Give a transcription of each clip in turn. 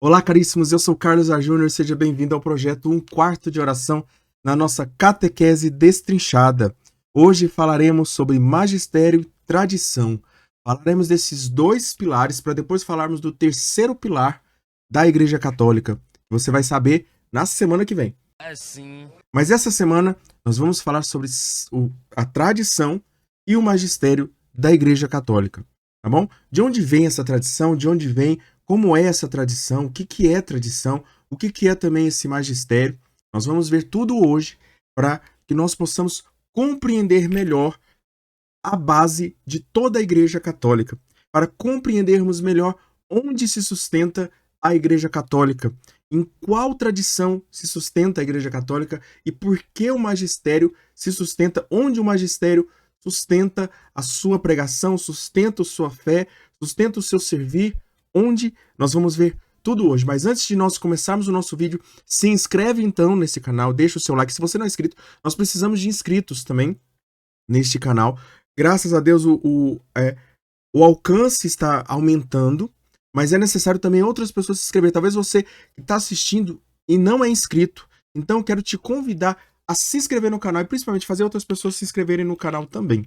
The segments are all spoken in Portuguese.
Olá, caríssimos, eu sou Carlos A. Júnior, seja bem-vindo ao projeto Um Quarto de Oração na nossa Catequese Destrinchada. Hoje falaremos sobre magistério e tradição. Falaremos desses dois pilares para depois falarmos do terceiro pilar da Igreja Católica, que você vai saber na semana que vem. Sim. Mas essa semana nós vamos falar sobre a tradição e o magistério da Igreja Católica, tá bom? De onde vem essa tradição, de onde vem, como é essa tradição, o que é tradição, o que é também esse magistério. Nós vamos ver tudo hoje para que nós possamos compreender melhor a base de toda a Igreja Católica, para compreendermos melhor onde se sustenta a Igreja Católica, em qual tradição se sustenta a Igreja Católica e por que o magistério se sustenta, onde o magistério sustenta a sua pregação, sustenta a sua fé, sustenta o seu servir, onde nós vamos ver tudo hoje. Mas antes de nós começarmos o nosso vídeo, se inscreve então nesse canal, deixa o seu like. Se você não é inscrito, nós precisamos de inscritos também neste canal. Graças a Deus o alcance está aumentando, mas é necessário também outras pessoas se inscreverem. Talvez você que está assistindo e não é inscrito, então eu quero te convidar a se inscrever no canal e principalmente fazer outras pessoas se inscreverem no canal também.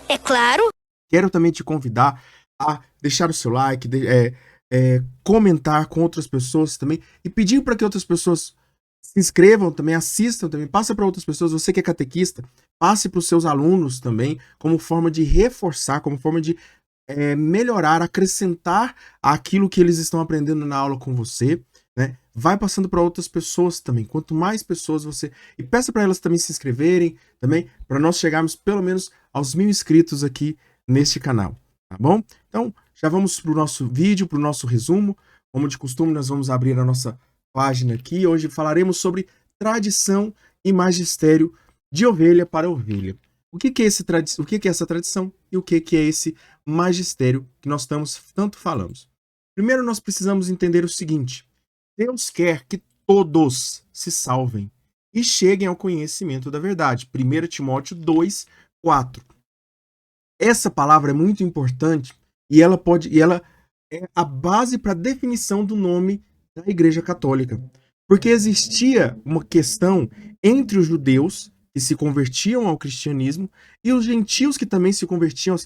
É claro. Quero também te convidar a deixar o seu like, comentar com outras pessoas também e pedir para que outras pessoas se inscrevam também, assistam também, passa para outras pessoas. Você que é catequista, passe para os seus alunos também, como forma de reforçar, como forma de melhorar, acrescentar aquilo que eles estão aprendendo na aula com você, né? Vai passando para outras pessoas também. Quanto mais pessoas você... E peça para elas também se inscreverem, também, para nós chegarmos pelo menos aos 1000 inscritos aqui neste canal, tá bom? Então, já vamos para o nosso vídeo, para o nosso resumo. Como de costume, nós vamos abrir a nossa página aqui. Hoje falaremos sobre tradição e magistério de ovelha para ovelha. O que é essa tradição e o que é esse magistério que nós tanto falamos? Primeiro, nós precisamos entender o seguinte: Deus quer que todos se salvem e cheguem ao conhecimento da verdade. 1 Timóteo 2, 4. Essa palavra é muito importante e ela é a base para a definição do nome da Igreja Católica. Porque existia uma questão entre os judeus que se convertiam ao cristianismo e os gentios que também se convertiam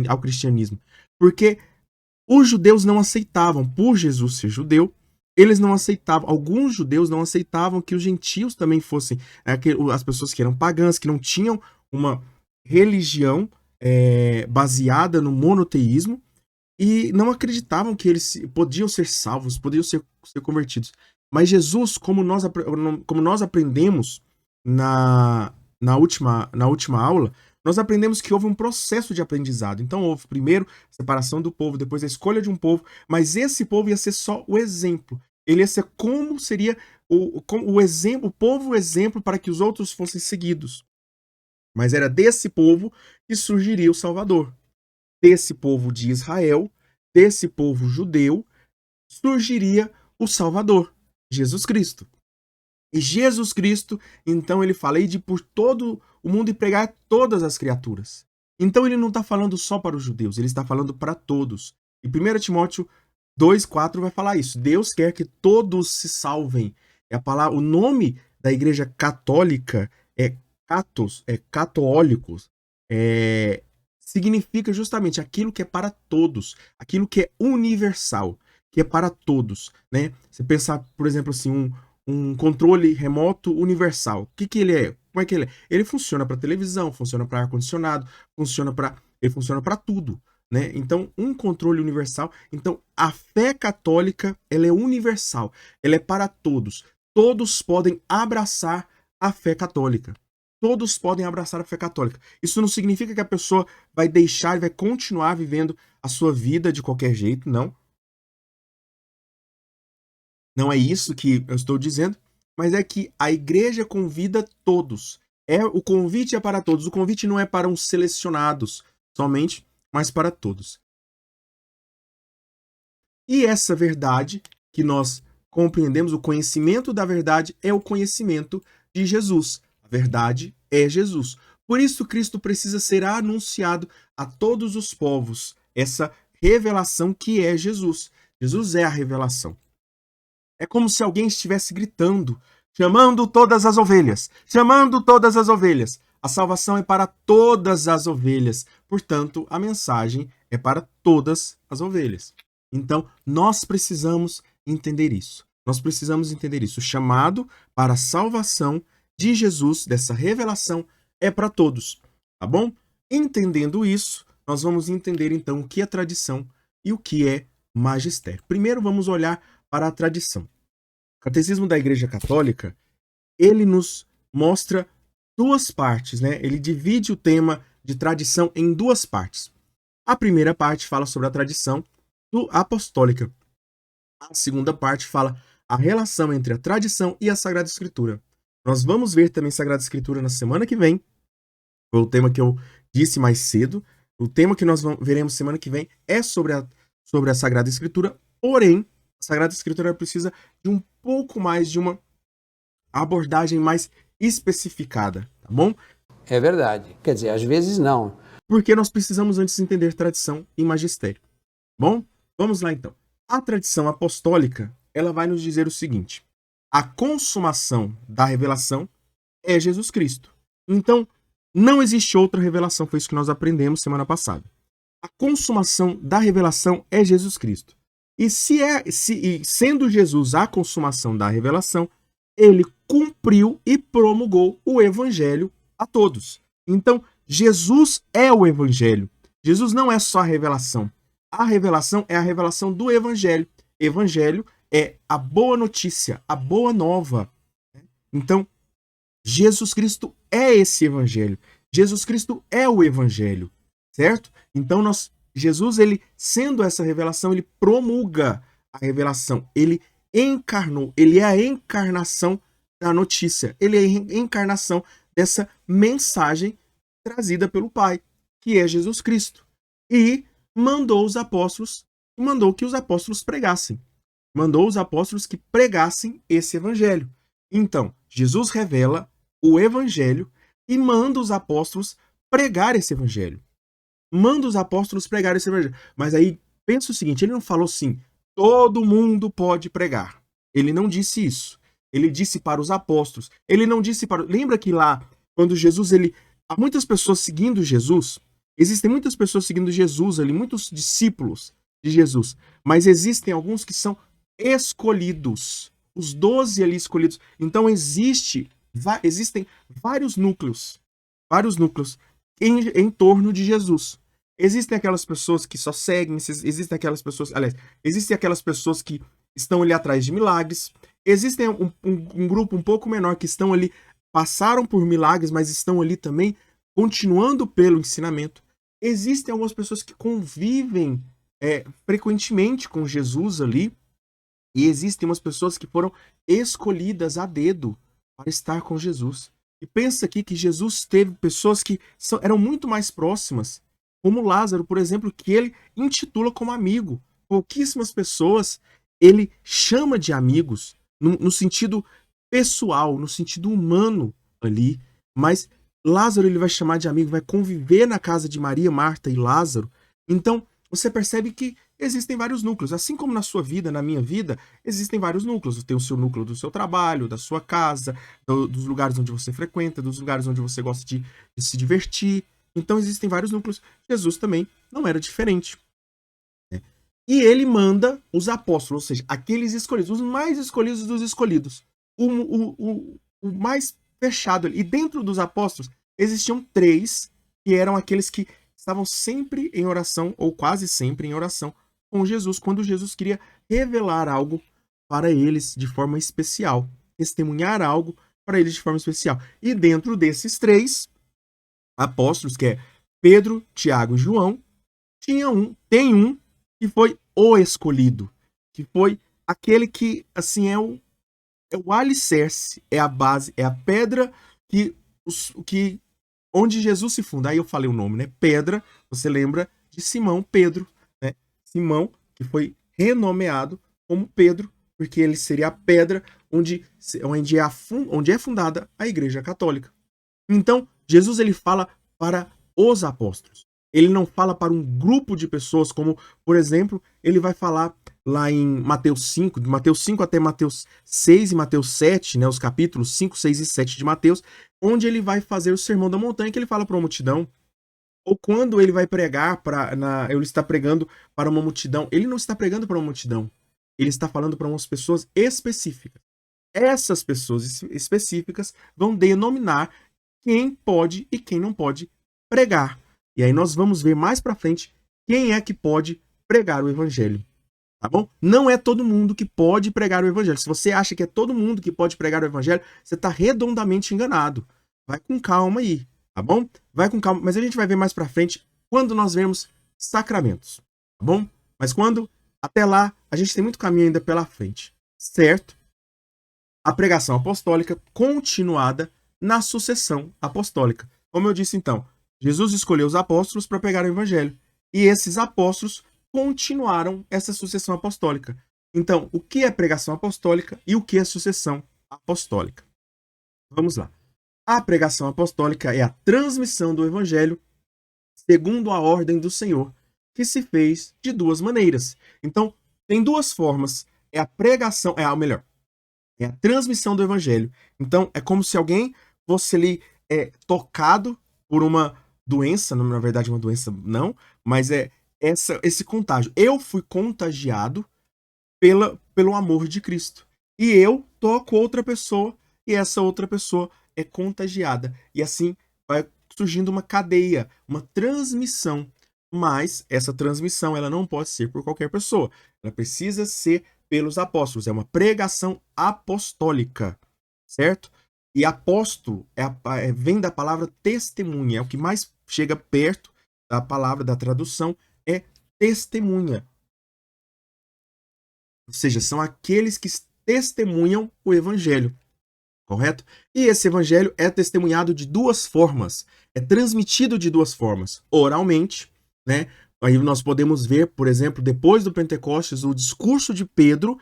ao cristianismo. Porque os judeus não aceitavam, por Jesus ser judeu, eles não aceitavam, alguns judeus não aceitavam que os gentios também fossem as pessoas que eram pagãs, que não tinham uma religião baseada no monoteísmo, e não acreditavam que eles podiam ser salvos, podiam ser convertidos. Mas Jesus, como nós aprendemos na última aula, nós aprendemos que houve um processo de aprendizado. Então houve primeiro a separação do povo, depois a escolha de um povo, mas esse povo ia ser só o exemplo. Ele ia ser como seria o povo exemplo para que os outros fossem seguidos. Mas era desse povo que surgiria o Salvador. Desse povo de Israel, desse povo judeu, surgiria o Salvador, Jesus Cristo. E Jesus Cristo, então ele fala, ide por todo o mundo e pregar a todas as criaturas. Então ele não está falando só para os judeus, ele está falando para todos. E 1 Timóteo 2,4 vai falar isso. Deus quer que todos se salvem. O nome da Igreja Católica é catos, católicos, significa justamente aquilo que é para todos, aquilo que é universal, que é para todos, né? Você pensar, por exemplo, assim, um controle remoto universal. O que ele é? Como é que ele é? Ele funciona para televisão, funciona para ar-condicionado, ele funciona para tudo, né? Então, um controle universal. Então, a fé católica, ela é universal, ela é para todos. Todos podem abraçar a fé católica. Todos podem abraçar a fé católica. Isso não significa que a pessoa vai deixar e vai continuar vivendo a sua vida de qualquer jeito, não. Não é isso que eu estou dizendo, mas é que a igreja convida todos. O convite é para todos. O convite não é para uns selecionados somente, mas para todos. E essa verdade que nós compreendemos, o conhecimento da verdade é o conhecimento de Jesus. A verdade é Jesus. Por isso, Cristo precisa ser anunciado a todos os povos. Essa revelação que é Jesus. Jesus é a revelação. É como se alguém estivesse gritando, chamando todas as ovelhas, chamando todas as ovelhas. A salvação é para todas as ovelhas, portanto, a mensagem é para todas as ovelhas. Então, nós precisamos entender isso. Nós precisamos entender isso. O chamado para a salvação de Jesus, dessa revelação, é para todos, tá bom? Entendendo isso, nós vamos entender então o que é tradição e o que é magistério. Primeiro, vamos olhar para a tradição. O Catecismo da Igreja Católica, ele nos mostra duas partes, né? Ele divide o tema de tradição em duas partes. A primeira parte fala sobre a tradição apostólica. A segunda parte fala a relação entre a tradição e a Sagrada Escritura. Nós vamos ver também Sagrada Escritura na semana que vem. Foi o tema que eu disse mais cedo. O tema que nós veremos semana que vem é sobre a Sagrada Escritura, porém, a Sagrada Escritura precisa de um pouco mais de uma abordagem mais especificada, tá bom? É verdade. Quer dizer, às vezes não. Porque nós precisamos antes entender tradição e magistério. Bom, vamos lá então. A tradição apostólica, ela vai nos dizer o seguinte: a consumação da revelação é Jesus Cristo. Então, não existe outra revelação, foi isso que nós aprendemos semana passada. A consumação da revelação é Jesus Cristo. E sendo Jesus a consumação da revelação, ele cumpriu e promulgou o evangelho a todos. Então, Jesus é o evangelho. Jesus não é só a revelação. A revelação é a revelação do evangelho. Evangelho é a boa notícia, a boa nova. Então, Jesus Cristo é esse evangelho. Jesus Cristo é o evangelho, certo? Então, Jesus, ele sendo essa revelação, ele promulga a revelação. Ele encarnou, ele é a encarnação da notícia. Ele é a encarnação dessa mensagem trazida pelo Pai, que é Jesus Cristo. E mandou que os apóstolos pregassem. Mandou os apóstolos que pregassem esse evangelho. Então, Jesus revela o evangelho e manda os apóstolos pregar esse evangelho. Manda os apóstolos pregar esse evangelho. Mas aí, pensa o seguinte, ele não falou assim, todo mundo pode pregar. Ele não disse isso. Ele disse para os apóstolos. Ele não disse para... Lembra que lá, quando Jesus, há muitas pessoas seguindo Jesus. Existem muitas pessoas seguindo Jesus ali, muitos discípulos de Jesus. Mas existem alguns que são escolhidos. Os 12 ali escolhidos. Então existem vários núcleos em torno de Jesus. Existem aquelas pessoas que só seguem, existem aquelas pessoas que estão ali atrás de milagres, existem um grupo um pouco menor que estão ali, passaram por milagres, mas estão ali também continuando pelo ensinamento. Existem algumas pessoas que convivem frequentemente com Jesus ali, e existem umas pessoas que foram escolhidas a dedo para estar com Jesus. E pensa aqui que Jesus teve pessoas que eram muito mais próximas, como Lázaro, por exemplo, que ele intitula como amigo. Pouquíssimas pessoas ele chama de amigos, no sentido pessoal, no sentido humano ali, mas Lázaro ele vai chamar de amigo, vai conviver na casa de Maria, Marta e Lázaro. Então, você percebe que existem vários núcleos. Assim como na sua vida, na minha vida, existem vários núcleos. Tem o seu núcleo do seu trabalho, da sua casa, dos lugares onde você frequenta, dos lugares onde você gosta de se divertir. Então existem vários núcleos. Jesus também não era diferente. E ele manda os apóstolos, ou seja, aqueles escolhidos, os mais escolhidos dos escolhidos. O mais fechado ali. E dentro dos apóstolos existiam 3 que eram aqueles que estavam sempre em oração, ou quase sempre em oração, com Jesus, quando Jesus queria revelar algo para eles de forma especial, testemunhar algo para eles de forma especial. E dentro desses 3 apóstolos, que é Pedro, Tiago e João, tem um que foi o escolhido, que foi aquele que, assim, é o alicerce, é a base, é a pedra onde Jesus se funda. Aí eu falei o nome, né? Pedra, você lembra de Simão Pedro, né? Simão, que foi renomeado como Pedro, porque ele seria a pedra onde é fundada a Igreja Católica. Então, Jesus ele fala para os apóstolos. Ele não fala para um grupo de pessoas, como, por exemplo, ele vai falar lá em Mateus 5, de Mateus 5 até Mateus 6 e Mateus 7, né, os capítulos 5, 6 e 7 de Mateus, onde ele vai fazer o Sermão da Montanha, que ele fala para uma multidão. Ou quando ele vai pregar, ele está pregando para uma multidão, ele não está pregando para uma multidão, ele está falando para umas pessoas específicas. Essas pessoas específicas vão denominar quem pode e quem não pode pregar. E aí nós vamos ver mais para frente quem é que pode pregar o evangelho. Tá bom? Não é todo mundo que pode pregar o evangelho. Se você acha que é todo mundo que pode pregar o evangelho, você está redondamente enganado. Vai com calma aí, tá bom? Vai com calma, mas a gente vai ver mais para frente quando nós vermos sacramentos, tá bom? Mas quando? Até lá, a gente tem muito caminho ainda pela frente, certo? A pregação apostólica continuada na sucessão apostólica. Como eu disse então, Jesus escolheu os apóstolos para pregar o evangelho. E esses apóstolos continuaram essa sucessão apostólica. Então, o que é pregação apostólica e o que é sucessão apostólica? Vamos lá. A pregação apostólica é a transmissão do evangelho segundo a ordem do Senhor, que se fez de duas maneiras. Então, tem duas formas. É a pregação, é a transmissão do evangelho. Então, é como se alguém fosse ali tocado por uma doença, na verdade uma doença não, mas é esse contágio. Eu fui contagiado pelo amor de Cristo. E eu toco outra pessoa e essa outra pessoa é contagiada. E assim vai surgindo uma cadeia, uma transmissão. Mas essa transmissão ela não pode ser por qualquer pessoa. Ela precisa ser pelos apóstolos. É uma pregação apostólica, certo? E apóstolo vem da palavra testemunha. É o que mais chega perto da palavra, da tradução, é testemunha. Ou seja, são aqueles que testemunham o evangelho, correto? E esse evangelho é testemunhado de duas formas, é transmitido de duas formas, oralmente, né? Aí nós podemos ver, por exemplo, depois do Pentecostes, o discurso de Pedro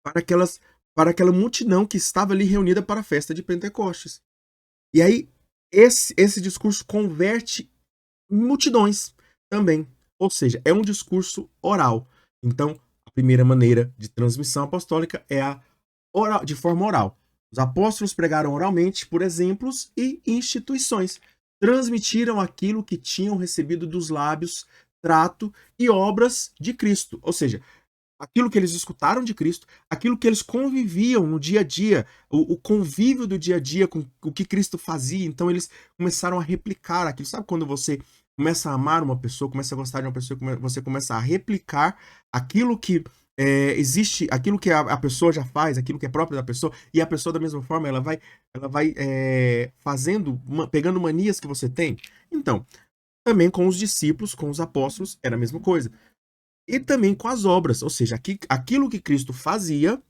para aquela multidão que estava ali reunida para a festa de Pentecostes. E aí esse discurso converte multidões também. Ou seja, é um discurso oral. Então, a primeira maneira de transmissão apostólica é de forma oral. Os apóstolos pregaram oralmente por exemplos e instituições. Transmitiram aquilo que tinham recebido dos lábios, trato e obras de Cristo. Ou seja, aquilo que eles escutaram de Cristo, aquilo que eles conviviam no dia a dia, o convívio do dia a dia com o que Cristo fazia. Então, eles começaram a replicar aquilo. Sabe quando você começa a amar uma pessoa, começa a gostar de uma pessoa, você começa a replicar aquilo que existe, aquilo que a pessoa já faz, aquilo que é próprio da pessoa, e a pessoa da mesma forma, ela vai pegando manias que você tem. Então, também com os discípulos, com os apóstolos, era a mesma coisa. E também com as obras, ou seja, aquilo que Cristo fazia,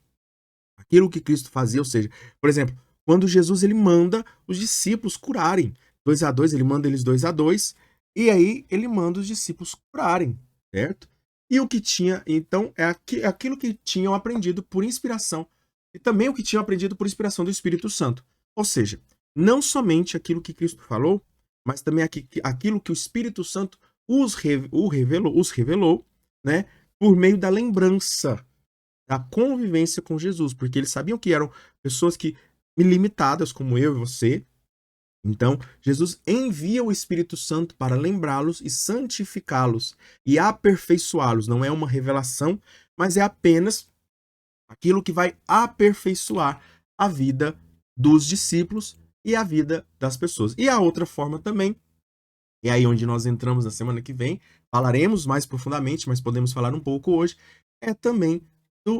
ou seja, por exemplo, quando Jesus ele manda os discípulos curarem, 2-2, ele manda eles 2-2, e aí ele manda os discípulos curarem, certo? E o que tinha, então, é aquilo que tinham aprendido por inspiração, e também o que tinham aprendido por inspiração do Espírito Santo. Ou seja, não somente aquilo que Cristo falou, mas também aquilo que o Espírito Santo os revelou, né, por meio da lembrança, da convivência com Jesus, porque eles sabiam que eram pessoas limitadas, como eu e você. Então, Jesus envia o Espírito Santo para lembrá-los e santificá-los e aperfeiçoá-los. Não é uma revelação, mas é apenas aquilo que vai aperfeiçoar a vida dos discípulos e a vida das pessoas. E a outra forma também, e aí onde nós entramos na semana que vem, falaremos mais profundamente, mas podemos falar um pouco hoje, é também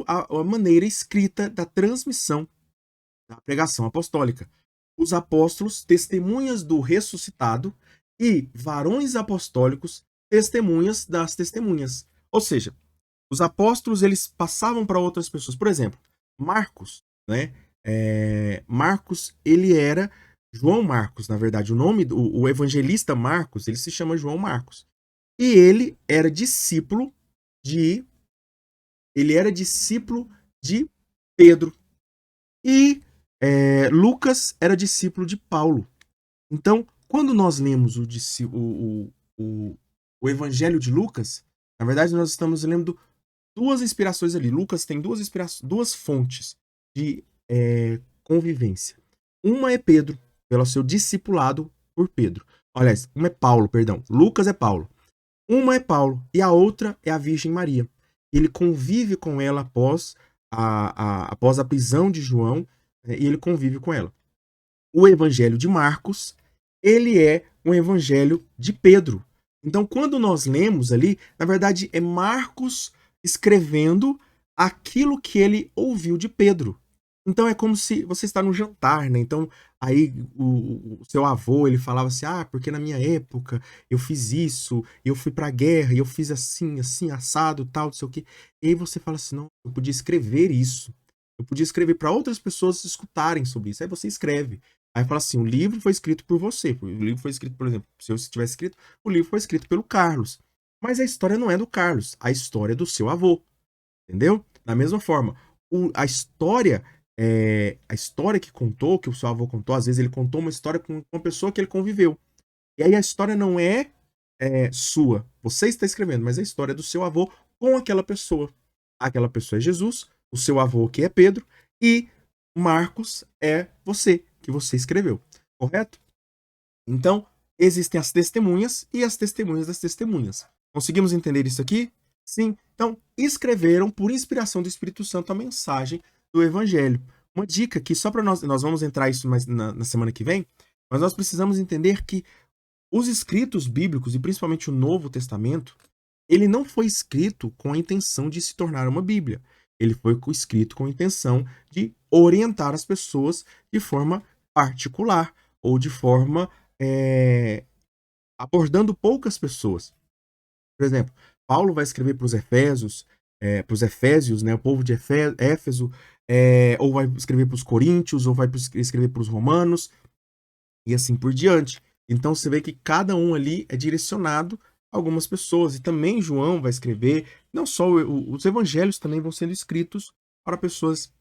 a maneira escrita da transmissão da pregação apostólica. Os apóstolos, testemunhas do ressuscitado, e varões apostólicos, testemunhas das testemunhas. Ou seja, os apóstolos eles passavam para outras pessoas. Por exemplo, Marcos, né? Marcos, ele era João Marcos, na verdade. O evangelista Marcos, ele se chama João Marcos. E ele era discípulo de Pedro. E Lucas era discípulo de Paulo. Então, quando nós lemos o Evangelho de Lucas, na verdade nós estamos lendo duas inspirações ali. Lucas tem duas fontes de convivência. Uma é Pedro, pelo seu discipulado por Pedro. Aliás, uma é Paulo, perdão. Lucas é Paulo. Uma é Paulo e a outra é a Virgem Maria. Ele convive com ela após a prisão de João, e ele convive com ela. O Evangelho de Marcos, ele é um evangelho de Pedro. Então, quando nós lemos ali, na verdade é Marcos escrevendo aquilo que ele ouviu de Pedro. Então é como se você está no jantar, né? Então aí o seu avô, ele falava assim, porque na minha época eu fiz isso, eu fui pra guerra, e eu fiz assim, assim, assado, tal, não sei o quê. E aí você fala assim, não, eu podia escrever isso. Eu podia escrever para outras pessoas escutarem sobre isso. Aí você escreve. Aí fala assim, o livro foi escrito por você. O livro foi escrito, por exemplo, se eu tivesse escrito, o livro foi escrito pelo Carlos. Mas a história não é do Carlos, a história é do seu avô. Entendeu? Da mesma forma, a história que contou, que o seu avô contou, às vezes ele contou uma história com uma pessoa que ele conviveu. E aí a história não é sua, você está escrevendo, mas a história é do seu avô com aquela pessoa. Aquela pessoa é Jesus, o seu avô que é Pedro, e Marcos é você, que você escreveu, correto? Então, existem as testemunhas e as testemunhas das testemunhas. Conseguimos entender isso aqui? Sim. Então, escreveram por inspiração do Espírito Santo a mensagem do Evangelho. Uma dica que só para nós vamos entrar isso mais na semana que vem, mas nós precisamos entender que os escritos bíblicos, e principalmente o Novo Testamento, ele não foi escrito com a intenção de se tornar uma Bíblia. Ele foi escrito com a intenção de orientar as pessoas de forma particular ou de forma abordando poucas pessoas. Por exemplo, Paulo vai escrever para os Efésios, né, o povo de Éfeso, ou vai escrever para os Coríntios, ou vai escrever para os Romanos, e assim por diante. Então você vê que cada um ali é direcionado a algumas pessoas. E também João vai escrever, não só os evangelhos também vão sendo escritos para pessoas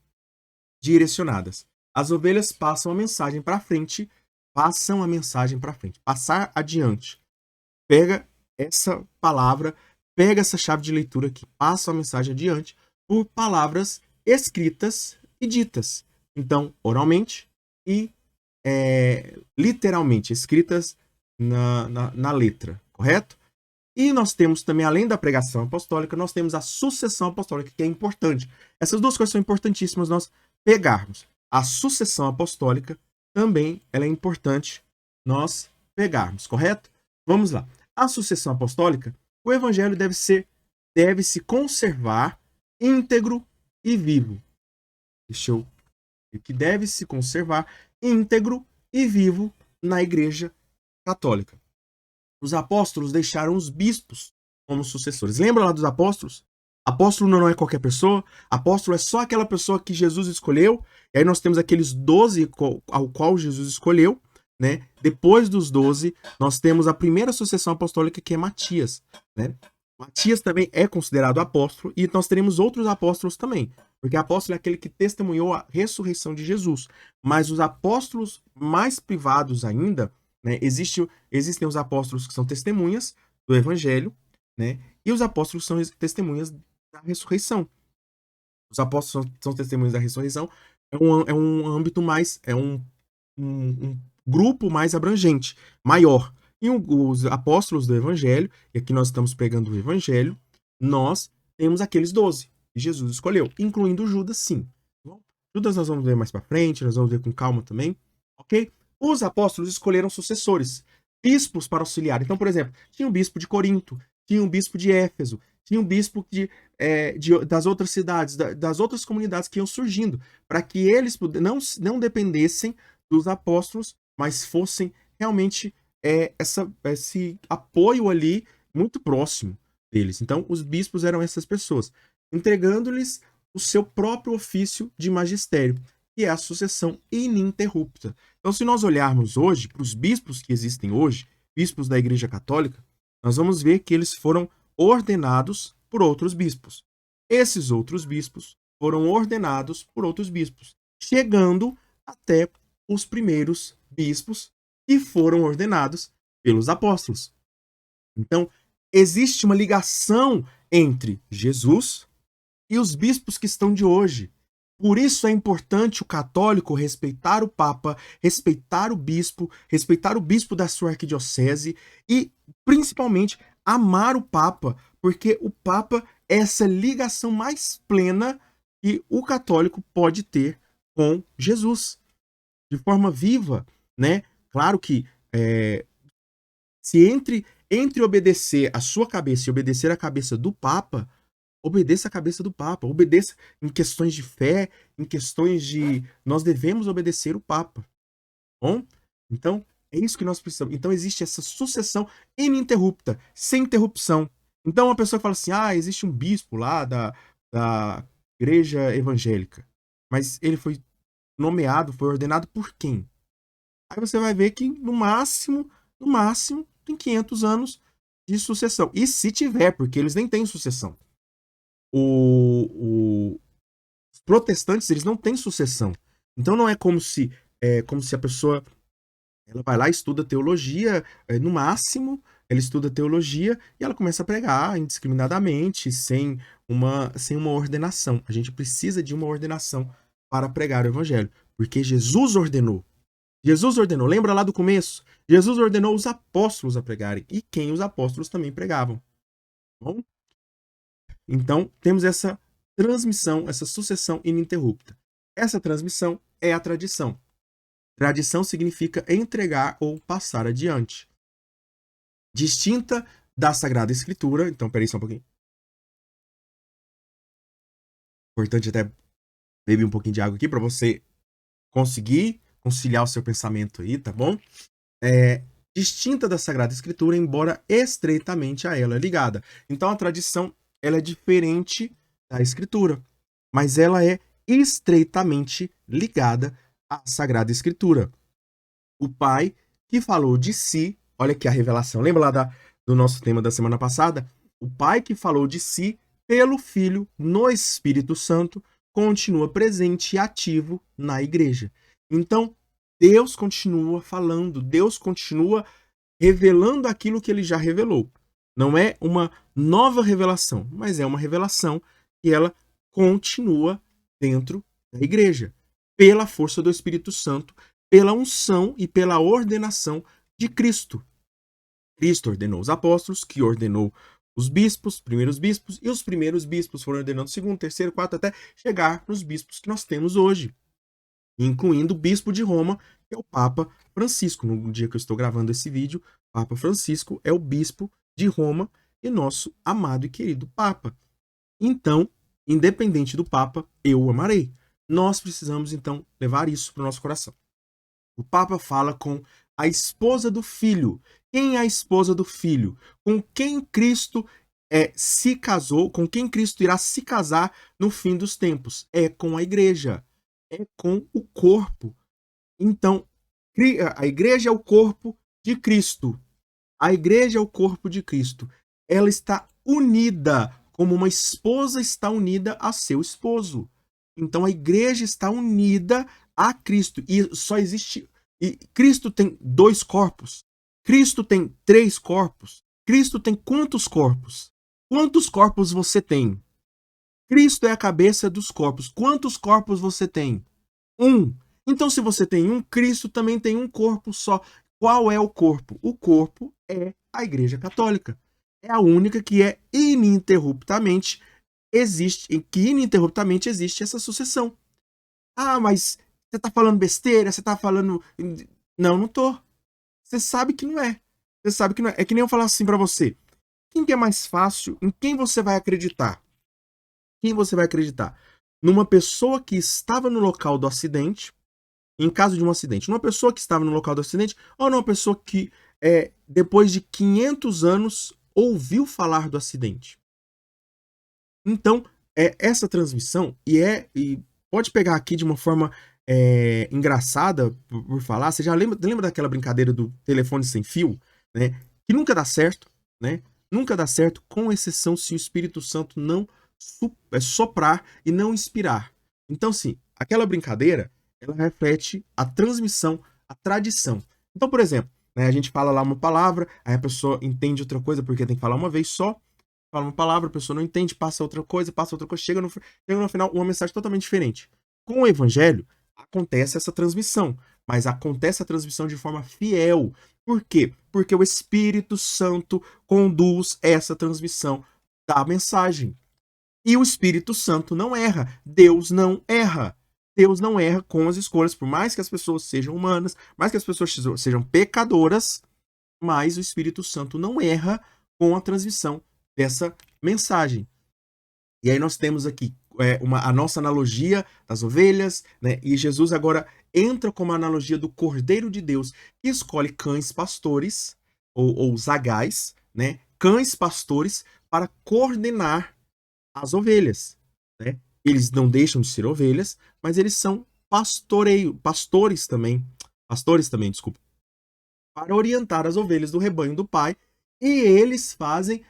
direcionadas. As ovelhas passam a mensagem para frente, passar adiante. Pega essa palavra, pega essa chave de leitura que passa a mensagem adiante por palavras escritas e ditas. Então, oralmente e literalmente, escritas na letra, correto? E nós temos também, além da pregação apostólica, nós temos a sucessão apostólica, que é importante. Essas duas coisas são importantíssimas nós pegarmos. A sucessão apostólica também ela é importante nós pegarmos, correto? Vamos lá. A sucessão apostólica, o evangelho deve se conservar íntegro e vivo. Que deve se conservar íntegro e vivo na Igreja Católica. Os apóstolos deixaram os bispos como sucessores. Lembra lá dos apóstolos? Apóstolo não é qualquer pessoa. Apóstolo é só aquela pessoa que Jesus escolheu. E aí nós temos aqueles 12 ao qual Jesus escolheu, né? Depois dos 12, nós temos a primeira sucessão apostólica, que é Matias, né? Matias também é considerado apóstolo, e nós teremos outros apóstolos também, porque apóstolo é aquele que testemunhou a ressurreição de Jesus. Mas os apóstolos mais privados ainda, né? Existem os apóstolos que são testemunhas do evangelho, né? E os apóstolos são testemunhas da ressurreição. Os apóstolos são testemunhas da ressurreição, é um âmbito mais, um grupo mais abrangente, maior. E os apóstolos do evangelho, e aqui nós estamos pregando o evangelho, nós temos aqueles 12 que Jesus escolheu, incluindo Judas, sim. Judas nós vamos ver mais para frente, nós vamos ver com calma também, ok? Os apóstolos escolheram sucessores, bispos para auxiliar. Então, por exemplo, tinha um bispo de Corinto, tinha um bispo de Éfeso, tinha um bispo das outras cidades, das outras comunidades que iam surgindo, para que eles não dependessem dos apóstolos, mas fossem realmente esse apoio ali muito próximo deles. Então, os bispos eram essas pessoas, entregando-lhes o seu próprio ofício de magistério, que é a sucessão ininterrupta. Então, se nós olharmos hoje para os bispos que existem hoje, bispos da Igreja Católica, nós vamos ver que eles foram ordenados por outros bispos. Esses outros bispos foram ordenados por outros bispos, chegando até os primeiros bispos, e foram ordenados pelos apóstolos. Então, existe uma ligação entre Jesus e os bispos que estão de hoje. Por isso é importante o católico respeitar o Papa, respeitar o bispo da sua arquidiocese e, principalmente, amar o Papa, porque o Papa é essa ligação mais plena que o católico pode ter com Jesus, de forma viva, né? Claro que se entre obedecer a sua cabeça e obedecer a cabeça do Papa, obedeça a cabeça do Papa, obedeça em questões de fé, em questões de... Nós devemos obedecer o Papa, bom? Então, é isso que nós precisamos. Então, existe essa sucessão ininterrupta, sem interrupção. Então, uma pessoa fala assim, existe um bispo lá da igreja evangélica, mas ele foi nomeado, foi ordenado por quem? Aí você vai ver que, no máximo, tem 500 anos de sucessão. E se tiver, porque eles nem têm sucessão. Os protestantes, eles não têm sucessão. Então não é como se a pessoa ela vai lá e estuda teologia, no máximo, ela estuda teologia e ela começa a pregar indiscriminadamente, sem uma ordenação. A gente precisa de uma ordenação para pregar o evangelho, porque Jesus ordenou. Jesus ordenou, lembra lá do começo? Jesus ordenou os apóstolos a pregarem, e quem os apóstolos também pregavam. Bom? Então, temos essa transmissão, essa sucessão ininterrupta. Essa transmissão é a tradição. Tradição significa entregar ou passar adiante. Distinta da Sagrada Escritura. Então, peraí só um pouquinho. Importante até beber um pouquinho de água aqui para você conseguir conciliar o seu pensamento aí, tá bom? Distinta da Sagrada Escritura, embora estreitamente a ela ligada. Então, a tradição ela é diferente da Escritura, mas ela é estreitamente ligada à Sagrada Escritura. O Pai que falou de si, olha aqui a revelação, lembra lá do nosso tema da semana passada? O Pai que falou de si pelo Filho no Espírito Santo continua presente e ativo na igreja. Então, Deus continua falando, Deus continua revelando aquilo que ele já revelou. Não é uma nova revelação, mas é uma revelação que ela continua dentro da igreja, pela força do Espírito Santo, pela unção e pela ordenação de Cristo. Cristo ordenou os apóstolos, que ordenou os bispos, primeiros bispos, e os primeiros bispos foram ordenando segundo, terceiro, quarto, até chegar nos bispos que nós temos hoje, incluindo o bispo de Roma, que é o Papa Francisco. No dia que eu estou gravando esse vídeo, Papa Francisco é o bispo de Roma e nosso amado e querido Papa. Então, independente do Papa, eu o amarei. Nós precisamos, então, levar isso para o nosso coração. O Papa fala com a esposa do Filho. Quem é a esposa do Filho? Com quem Cristo se casou, com quem Cristo irá se casar no fim dos tempos? É com a igreja. É com o corpo. Então, a igreja é o corpo de Cristo. A igreja é o corpo de Cristo. Ela está unida, como uma esposa está unida a seu esposo. Então, a igreja está unida a Cristo. E só existe... E Cristo tem 2 corpos. Cristo tem 3 corpos. Cristo tem quantos corpos? Quantos corpos você tem? Cristo é a cabeça dos corpos. Quantos corpos você tem? 1. Então, se você tem um, Cristo também tem um corpo só. Qual é o corpo? O corpo é a Igreja Católica. É a única que ininterruptamente existe essa sucessão. Mas você está falando besteira? Você está falando... Não tô. Você sabe que não é. Você sabe que não é. É que nem eu falar assim para você. Quem que é mais fácil? Em quem você vai acreditar? Quem você vai acreditar? Numa pessoa que estava no local do acidente, em caso de um acidente, numa pessoa que estava no local do acidente, ou numa pessoa que, depois de 500 anos, ouviu falar do acidente. Então, essa transmissão, e pode pegar aqui de uma forma engraçada, por falar, você já lembra daquela brincadeira do telefone sem fio, né? Que nunca dá certo, né? Nunca dá certo, com exceção se o Espírito Santo não soprar e não inspirar. Então, sim, aquela brincadeira, ela reflete a transmissão, a tradição. Então, por exemplo, né, a gente fala lá uma palavra, aí a pessoa entende outra coisa porque tem que falar uma vez só, fala uma palavra, a pessoa não entende, passa outra coisa, chega no final uma mensagem totalmente diferente. Com o evangelho, acontece essa transmissão, mas acontece a transmissão de forma fiel. Por quê? Porque o Espírito Santo conduz essa transmissão da mensagem. E o Espírito Santo não erra. Deus não erra. Deus não erra com as escolhas, por mais que as pessoas sejam humanas, mais que as pessoas sejam pecadoras, mas o Espírito Santo não erra com a transmissão dessa mensagem. E aí nós temos aqui a nossa analogia das ovelhas, né? E Jesus agora entra como a analogia do Cordeiro de Deus, que escolhe cães pastores, ou zagais, né? Cães pastores para coordenar as ovelhas, né? Eles não deixam de ser ovelhas, mas eles são pastores também, desculpa, para orientar as ovelhas do rebanho do Pai, e eles fazem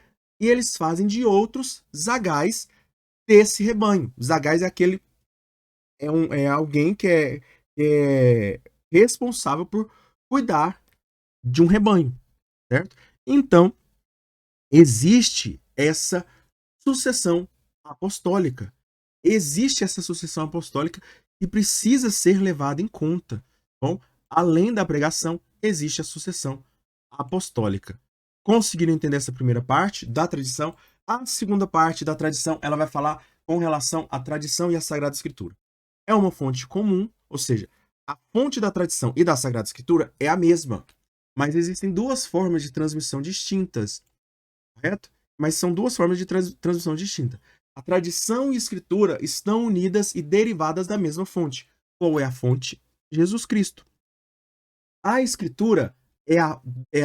de outros zagais desse rebanho. Zagais é alguém que é responsável por cuidar de um rebanho, certo? Então, existe essa sucessão apostólica. Existe essa sucessão apostólica que precisa ser levada em conta. Bom, além da pregação, existe a sucessão apostólica. Conseguiram entender essa primeira parte da tradição? A segunda parte da tradição, ela vai falar com relação à tradição e à Sagrada Escritura. É uma fonte comum, ou seja, a fonte da tradição e da Sagrada Escritura é a mesma, mas existem duas formas de transmissão distintas, correto? Mas são duas formas de transmissão distintas. A tradição e a escritura estão unidas e derivadas da mesma fonte. Qual é a fonte? Jesus Cristo. A escritura é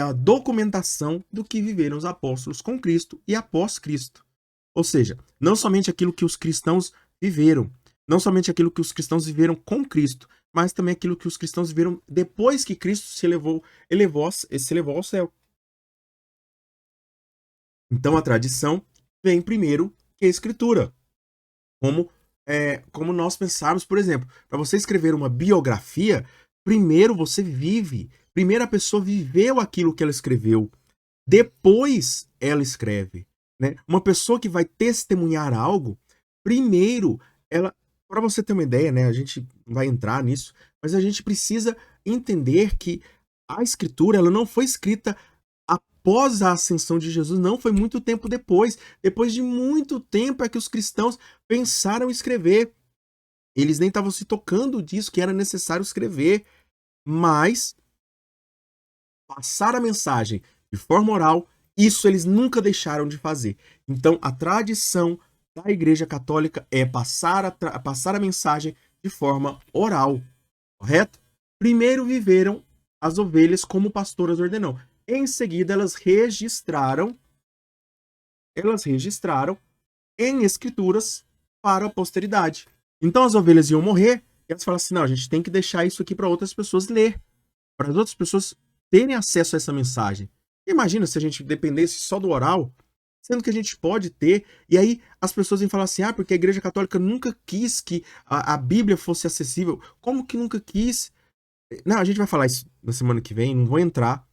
a documentação do que viveram os apóstolos com Cristo e após Cristo. Ou seja, não somente aquilo que os cristãos viveram, não somente aquilo que os cristãos viveram com Cristo, mas também aquilo que os cristãos viveram depois que Cristo se elevou ao céu. Então a tradição vem primeiro que a escritura. Como nós pensarmos, por exemplo, para você escrever uma biografia, primeiro você vive, primeiro a pessoa viveu aquilo que ela escreveu, depois ela escreve, né? Uma pessoa que vai testemunhar algo, primeiro ela, para você ter uma ideia, né? A gente vai entrar nisso, mas a gente precisa entender que a escritura ela não foi escrita após a ascensão de Jesus, não, foi muito tempo depois. Depois de muito tempo é que os cristãos pensaram em escrever. Eles nem estavam se tocando disso, que era necessário escrever. Mas passar a mensagem de forma oral, isso eles nunca deixaram de fazer. Então, a tradição da Igreja Católica é passar a mensagem de forma oral, correto? Primeiro viveram as ovelhas como o pastor as ordenou. Em seguida, elas registraram em escrituras para a posteridade. Então, as ovelhas iam morrer e elas falaram assim, não, a gente tem que deixar isso aqui para outras pessoas ler, para as outras pessoas terem acesso a essa mensagem. Imagina se a gente dependesse só do oral, sendo que a gente pode ter, e aí as pessoas vêm falar assim, porque a Igreja Católica nunca quis que a Bíblia fosse acessível. Como que nunca quis? Não, a gente vai falar isso na semana que vem, não vou entrar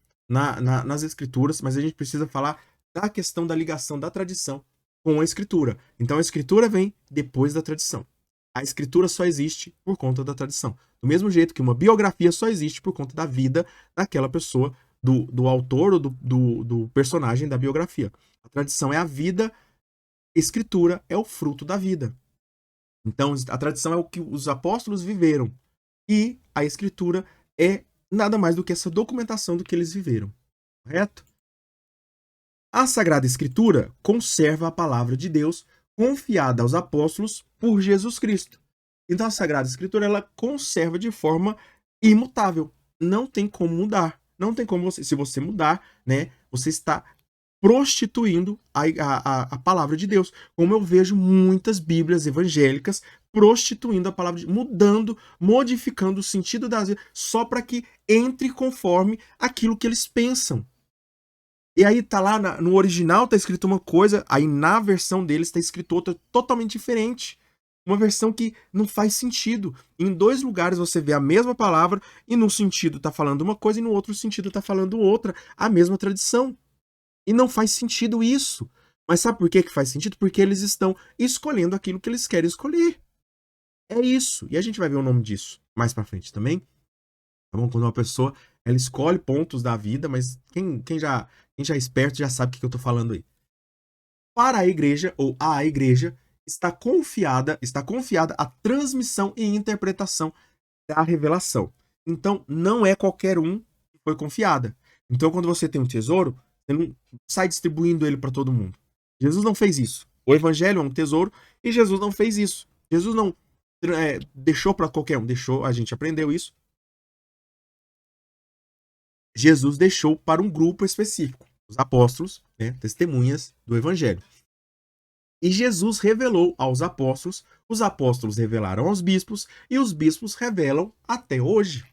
nas escrituras, mas a gente precisa falar da questão da ligação da tradição com a escritura. Então a escritura vem depois da tradição. A escritura só existe por conta da tradição. Do mesmo jeito que uma biografia só existe por conta da vida daquela pessoa, do autor ou do personagem da biografia. A tradição é a vida, escritura é o fruto da vida. Então a tradição é o que os apóstolos viveram. E a escritura é nada mais do que essa documentação do que eles viveram, correto? A Sagrada Escritura conserva a palavra de Deus confiada aos apóstolos por Jesus Cristo. Então a Sagrada Escritura ela conserva de forma imutável. Não tem como mudar. Não tem como se você mudar, né? Você está prostituindo a palavra de Deus. Como eu vejo muitas bíblias evangélicas prostituindo a palavra de Deus, mudando, modificando o sentido das só para que entre conforme aquilo que eles pensam. E aí tá lá no original tá escrito uma coisa, aí na versão deles tá escrito outra totalmente diferente. Uma versão que não faz sentido. Em 2 lugares você vê a mesma palavra e num sentido tá falando uma coisa e no outro sentido tá falando outra, a mesma tradição. E não faz sentido isso. Mas sabe por que que faz sentido? Porque eles estão escolhendo aquilo que eles querem escolher. É isso. E a gente vai ver o nome disso mais pra frente também. Tá bom? Quando uma pessoa ela escolhe pontos da vida, mas quem já é esperto já sabe o que eu tô falando aí. Para a igreja, ou a igreja, está confiada a transmissão e interpretação da revelação. Então, não é qualquer um que foi confiada. Então, quando você tem um tesouro, você não sai distribuindo ele para todo mundo. Jesus não fez isso. O evangelho é um tesouro e Jesus não fez isso. Jesus não deixou para qualquer um. Deixou, a gente aprendeu isso. Jesus deixou para um grupo específico, os apóstolos, né, testemunhas do evangelho. E Jesus revelou aos apóstolos, os apóstolos revelaram aos bispos, e os bispos revelam até hoje.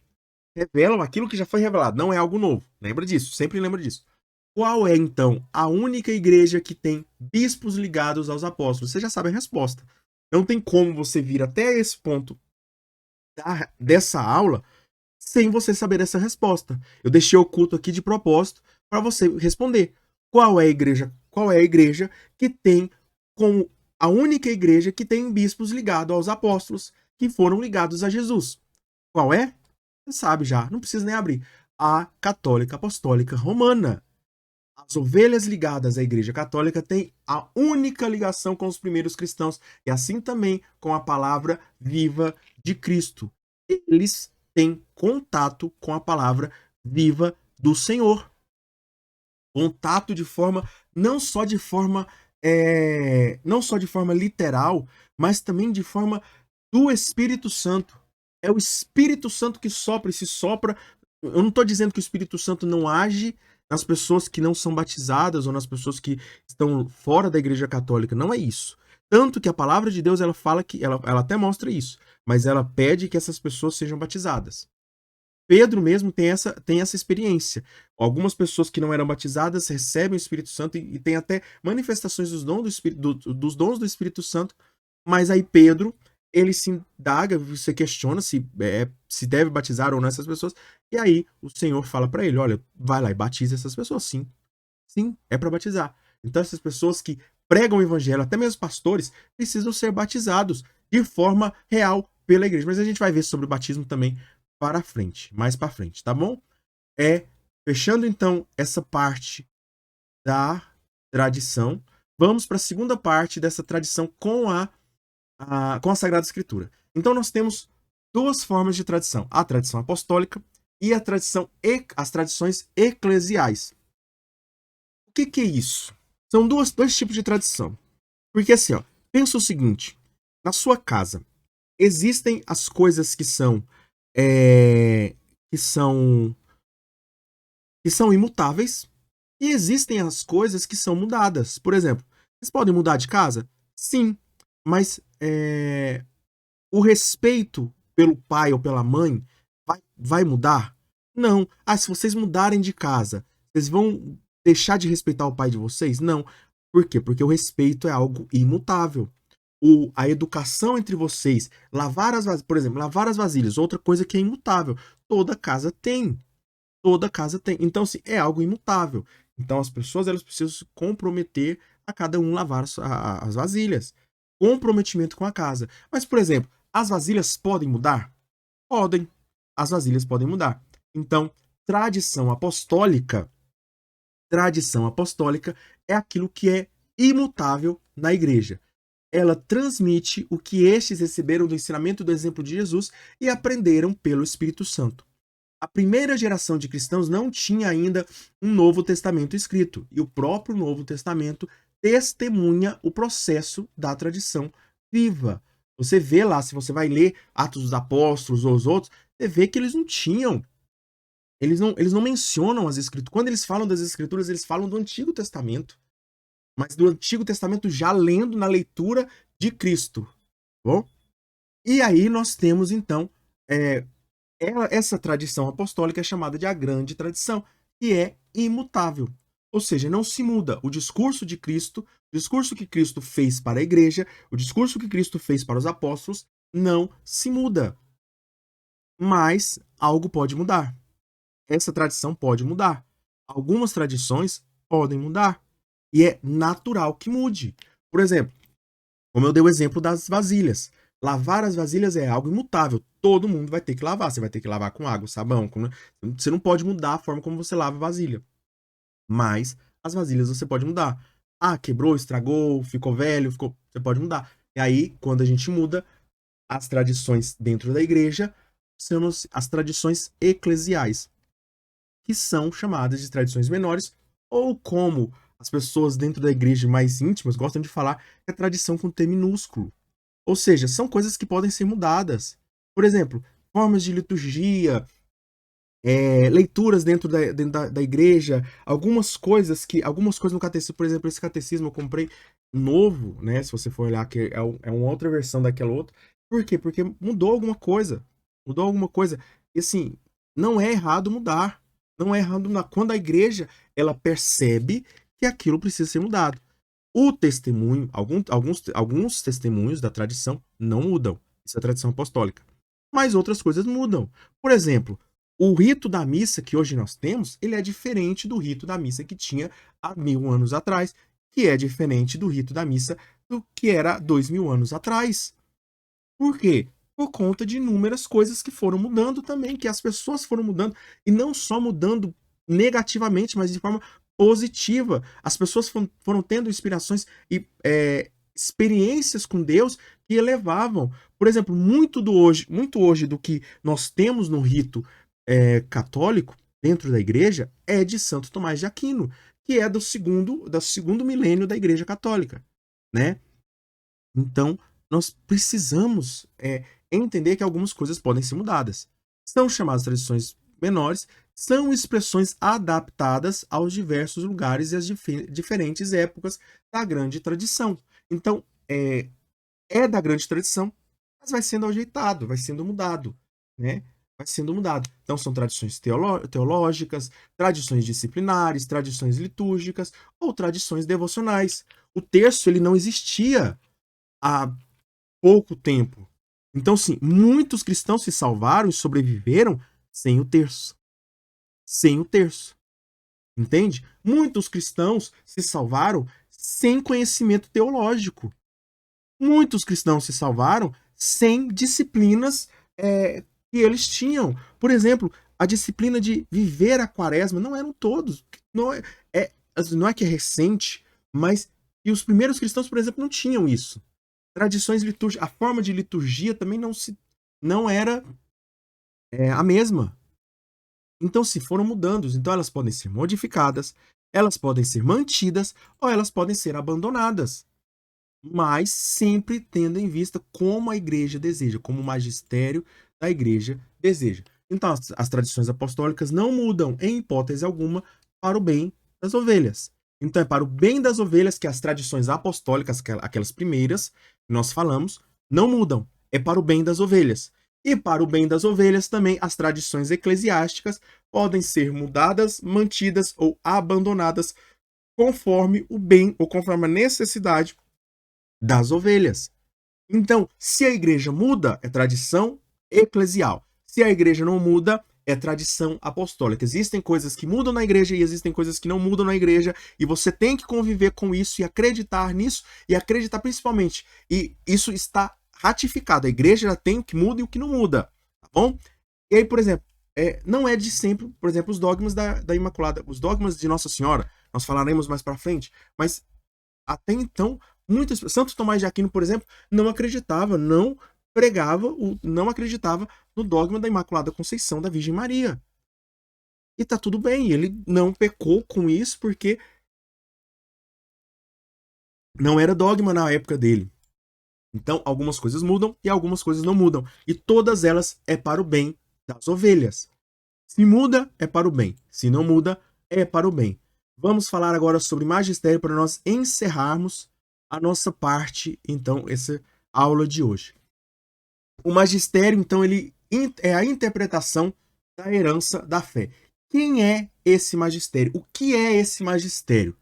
Revelam aquilo que já foi revelado, não é algo novo. Lembra disso, sempre lembra disso. Qual é, então, a única igreja que tem bispos ligados aos apóstolos? Você já sabe a resposta. Não tem como você vir até esse ponto dessa aula sem você saber essa resposta. Eu deixei oculto aqui de propósito para você responder. Qual é a igreja que tem como a única igreja que tem bispos ligados aos apóstolos, que foram ligados a Jesus? Qual é? Você sabe já, não precisa nem abrir. A Católica Apostólica Romana. As ovelhas ligadas à Igreja Católica têm a única ligação com os primeiros cristãos, e assim também com a palavra viva de Cristo. Eles têm contato com a palavra viva do Senhor. Contato de forma, não só de forma literal, mas também de forma do Espírito Santo. É o Espírito Santo que sopra e se sopra. Eu não estou dizendo que o Espírito Santo não age nas pessoas que não são batizadas ou nas pessoas que estão fora da Igreja Católica. Não é isso. Tanto que a palavra de Deus ela fala que ela até mostra isso, mas ela pede que essas pessoas sejam batizadas. Pedro mesmo tem essa experiência. Algumas pessoas que não eram batizadas recebem o Espírito Santo e tem até manifestações dos dons do Espírito Santo, mas aí Pedro, ele se indaga, você questiona se deve batizar ou não essas pessoas, e aí o Senhor fala para ele, olha, vai lá e batiza essas pessoas, sim. Sim, é para batizar. Então essas pessoas que pregam o evangelho, até mesmo pastores, precisam ser batizados de forma real pela igreja. Mas a gente vai ver sobre o batismo também para frente, mais para frente, tá bom? Fechando então essa parte da tradição, vamos para a segunda parte dessa tradição com a Sagrada Escritura. Então nós temos 2 formas de tradição: a tradição apostólica e as tradições eclesiais. O que é isso? São dois tipos de tradição. Porque assim, pensa o seguinte: na sua casa existem as coisas que são imutáveis e existem as coisas que são mudadas. Por exemplo, vocês podem mudar de casa? Sim, mas o respeito pelo pai ou pela mãe vai mudar? Não. Se vocês mudarem de casa, vocês vão deixar de respeitar o pai de vocês? Não. Por quê? Porque o respeito é algo imutável. A educação entre vocês, por exemplo, lavar as vasilhas, outra coisa que é imutável. Toda casa tem. Toda casa tem. Então, assim, é algo imutável. Então, as pessoas elas precisam se comprometer a cada um lavar as vasilhas. Comprometimento com a casa. Mas, por exemplo, as vasilhas podem mudar? Podem. As vasilhas podem mudar. Então, tradição apostólica é aquilo que é imutável na igreja. Ela transmite o que estes receberam do ensinamento do exemplo de Jesus e aprenderam pelo Espírito Santo. A primeira geração de cristãos não tinha ainda um Novo Testamento escrito, e o próprio Novo Testamento testemunha o processo da tradição viva. Você vê lá, se você vai ler Atos dos Apóstolos ou os outros, você vê que eles não tinham. Eles não mencionam as Escrituras. Quando eles falam das Escrituras, eles falam do Antigo Testamento. Mas do Antigo Testamento já lendo na leitura de Cristo. Bom? E aí nós temos, então, essa tradição apostólica é chamada de a grande tradição, que é imutável. Ou seja, não se muda o discurso de Cristo, o discurso que Cristo fez para a igreja, o discurso que Cristo fez para os apóstolos, não se muda. Mas algo pode mudar. Essa tradição pode mudar. Algumas tradições podem mudar. E é natural que mude. Por exemplo, como eu dei o exemplo das vasilhas. Lavar as vasilhas é algo imutável. Todo mundo vai ter que lavar. Você vai ter que lavar com água, sabão. Você não pode mudar a forma como você lava a vasilha. Mas as vasilhas você pode mudar. Ah, quebrou, estragou, ficou velho, você pode mudar. E aí, quando a gente muda, as tradições dentro da igreja são as tradições eclesiais, que são chamadas de tradições menores, ou como as pessoas dentro da igreja mais íntimas gostam de falar, é tradição com T minúsculo. Ou seja, são coisas que podem ser mudadas. Por exemplo, formas de liturgia, leituras dentro da igreja, algumas coisas no catecismo, por exemplo, esse catecismo eu comprei novo, né? Se você for olhar, que é uma outra versão daquela outra. Por quê? Porque mudou alguma coisa. Mudou alguma coisa. E assim, não é errado mudar. Não é errado mudar. Quando a igreja ela percebe que aquilo precisa ser mudado. O testemunho, alguns testemunhos da tradição não mudam. Isso é a tradição apostólica. Mas outras coisas mudam. Por exemplo, o rito da missa que hoje nós temos, ele é diferente do rito da missa que tinha há 1000 anos atrás, que é diferente do rito da missa do que era 2000 anos atrás. Por quê? Por conta de inúmeras coisas que foram mudando também, que as pessoas foram mudando, e não só mudando negativamente, mas de forma positiva. As pessoas foram tendo inspirações e experiências com Deus que elevavam. Por exemplo, muito hoje do que nós temos no rito católico, dentro da igreja, é de Santo Tomás de Aquino, que é do segundo milênio da Igreja Católica, né? Então, nós precisamos entender que algumas coisas podem ser mudadas. São chamadas tradições menores, são expressões adaptadas aos diversos lugares e às diferentes épocas da grande tradição. Então, é da grande tradição, mas vai sendo ajeitado, vai sendo mudado, né? Vai sendo mudado. Então, são tradições teológicas, tradições disciplinares, tradições litúrgicas ou tradições devocionais. O terço, ele não existia há pouco tempo. Então, sim, muitos cristãos se salvaram e sobreviveram sem o terço. Sem o terço. Entende? Muitos cristãos se salvaram sem conhecimento teológico. Muitos cristãos se salvaram sem disciplinas que eles tinham. Por exemplo, a disciplina de viver a quaresma não eram todos. Não é que é recente, mas e os primeiros cristãos, por exemplo, não tinham isso. Tradições litúrgicas, a forma de liturgia também não era a mesma. Então, se foram mudando, então elas podem ser modificadas, elas podem ser mantidas ou elas podem ser abandonadas. Mas sempre tendo em vista como a igreja deseja, como o magistério da igreja deseja. Então, as tradições apostólicas não mudam, em hipótese alguma, para o bem das ovelhas. Então, é para o bem das ovelhas que as tradições apostólicas, aquelas primeiras que nós falamos, não mudam. É para o bem das ovelhas. E para o bem das ovelhas também as tradições eclesiásticas podem ser mudadas, mantidas ou abandonadas conforme o bem ou conforme a necessidade das ovelhas. Então, se a igreja muda, é tradição eclesial. Se a igreja não muda, é tradição apostólica. Existem coisas que mudam na igreja e existem coisas que não mudam na igreja, e você tem que conviver com isso e acreditar nisso, e acreditar principalmente. E isso está ratificado. A igreja já tem o que muda e o que não muda, tá bom? E aí, por exemplo, não é de sempre, por exemplo, os dogmas da Imaculada, os dogmas de Nossa Senhora, nós falaremos mais para frente, mas até então, Santo Tomás de Aquino, por exemplo, não acreditava, não acreditava no dogma da Imaculada Conceição da Virgem Maria. E tá tudo bem, ele não pecou com isso porque não era dogma na época dele. Então, algumas coisas mudam e algumas coisas não mudam. E todas elas é para o bem das ovelhas. Se muda, é para o bem. Se não muda, é para o bem. Vamos falar agora sobre magistério para nós encerrarmos a nossa parte, então, essa aula de hoje. O magistério, então, ele é a interpretação da herança da fé. quem é esse magistério? O que é esse magistério?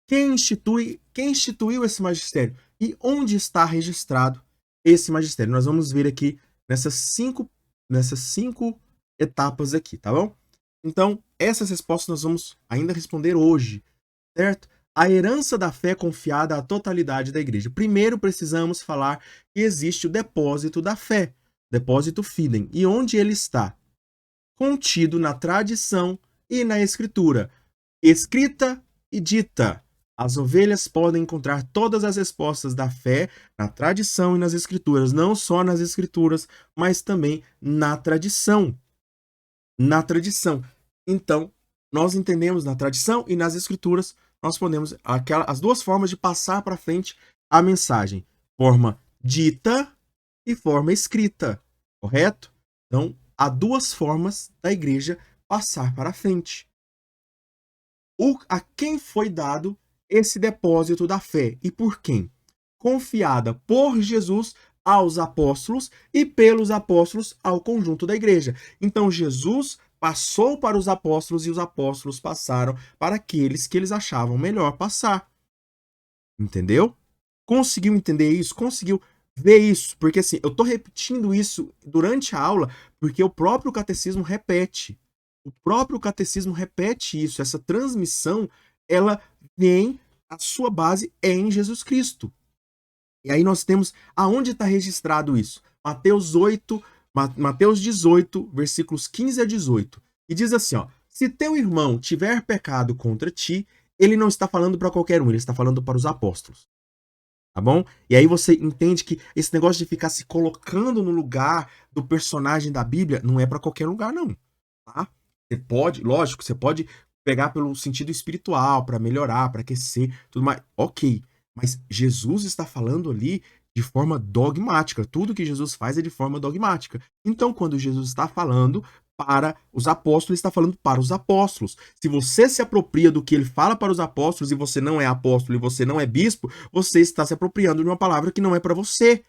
Quem instituiu esse magistério? E onde está registrado esse magistério? Nós vamos ver aqui nessas cinco etapas aqui, tá bom? Então, essas respostas nós vamos ainda responder hoje, certo? A herança da fé confiada à totalidade da igreja. Primeiro precisamos falar que existe o depósito da fé, depósito fidem. E onde ele está? Contido na tradição e na escritura. Escrita e dita. As ovelhas podem encontrar todas as respostas da fé na tradição e nas escrituras. Não só nas escrituras, mas também na tradição. Na tradição. Então, nós entendemos na tradição e nas escrituras, nós podemos as duas formas de passar para frente a mensagem. Forma dita e forma escrita. Correto? Então, há duas formas da igreja passar para frente. A quem foi dado esse depósito da fé e por quem? Confiada por Jesus aos apóstolos e pelos apóstolos ao conjunto da igreja. Então, Jesus passou para os apóstolos e os apóstolos passaram para aqueles que eles achavam melhor passar. Entendeu? Conseguiu entender isso? Conseguiu ver isso? Porque assim, eu tô repetindo isso durante a aula porque o próprio catecismo repete. O próprio catecismo repete isso. Essa transmissão, ela vem, a sua base é em Jesus Cristo. E aí nós temos aonde está registrado isso. Mateus 18, versículos 15 a 18. E diz assim, ó: se teu irmão tiver pecado contra ti, ele não está falando para qualquer um, ele está falando para os apóstolos. Tá bom? E aí você entende que esse negócio de ficar se colocando no lugar do personagem da Bíblia não é para qualquer lugar, não. Tá? Você pode, lógico, você pode pegar pelo sentido espiritual, para melhorar, para aquecer, tudo mais. Ok. Mas Jesus está falando ali de forma dogmática. Tudo que Jesus faz é de forma dogmática. Então, quando Jesus está falando para os apóstolos, ele está falando para os apóstolos. Se você se apropria do que ele fala para os apóstolos e você não é apóstolo e você não é bispo, você está se apropriando de uma palavra que não é para você.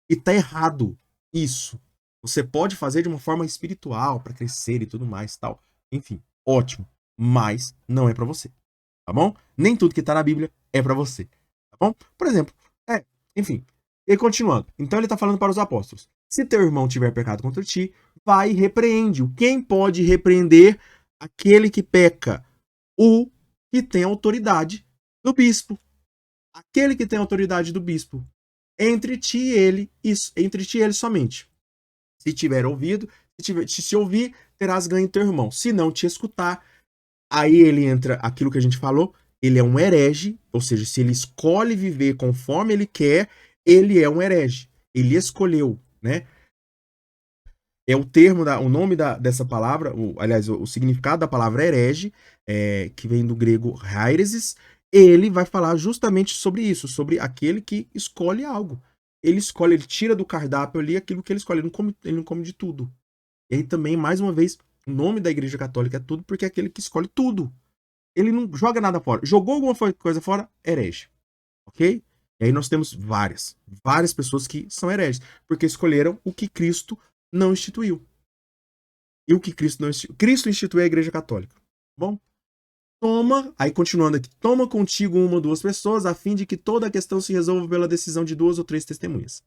E está errado isso. Você pode fazer de uma forma espiritual para crescer e tudo mais, tal. Enfim, ótimo, mas não é para você. Tá bom? Nem tudo que está na Bíblia é para você. Tá bom? Por exemplo, enfim, e continuando. Então ele está falando para os apóstolos: se teu irmão tiver pecado contra ti, vai e repreende-o. Quem pode repreender? Aquele que peca. O que tem autoridade do bispo. Aquele que tem autoridade do bispo. Entre ti e ele, entre ti e ele somente. Se tiver ouvido, se ouvir, terás ganho teu irmão. Se não te escutar, aí ele entra aquilo que a gente falou, ele é um herege, ou seja, se ele escolhe viver conforme ele quer, ele é um herege. Ele escolheu, né? É o termo, o nome dessa palavra, aliás, o significado da palavra herege, que vem do grego hairesis, ele vai falar justamente sobre isso, sobre aquele que escolhe algo. Ele escolhe, ele tira do cardápio ali aquilo que ele escolhe, ele não come de tudo. E aí também, mais uma vez, o nome da Igreja Católica é tudo, porque é aquele que escolhe tudo. Ele não joga nada fora. Jogou alguma coisa fora, herege. Ok? E aí nós temos várias pessoas que são hereges, porque escolheram o que Cristo não instituiu. E o que Cristo não instituiu? Cristo instituiu a Igreja Católica. Bom? Aí continuando aqui, toma contigo uma ou duas pessoas, a fim de que toda a questão se resolva pela decisão de 2 ou 3 testemunhas.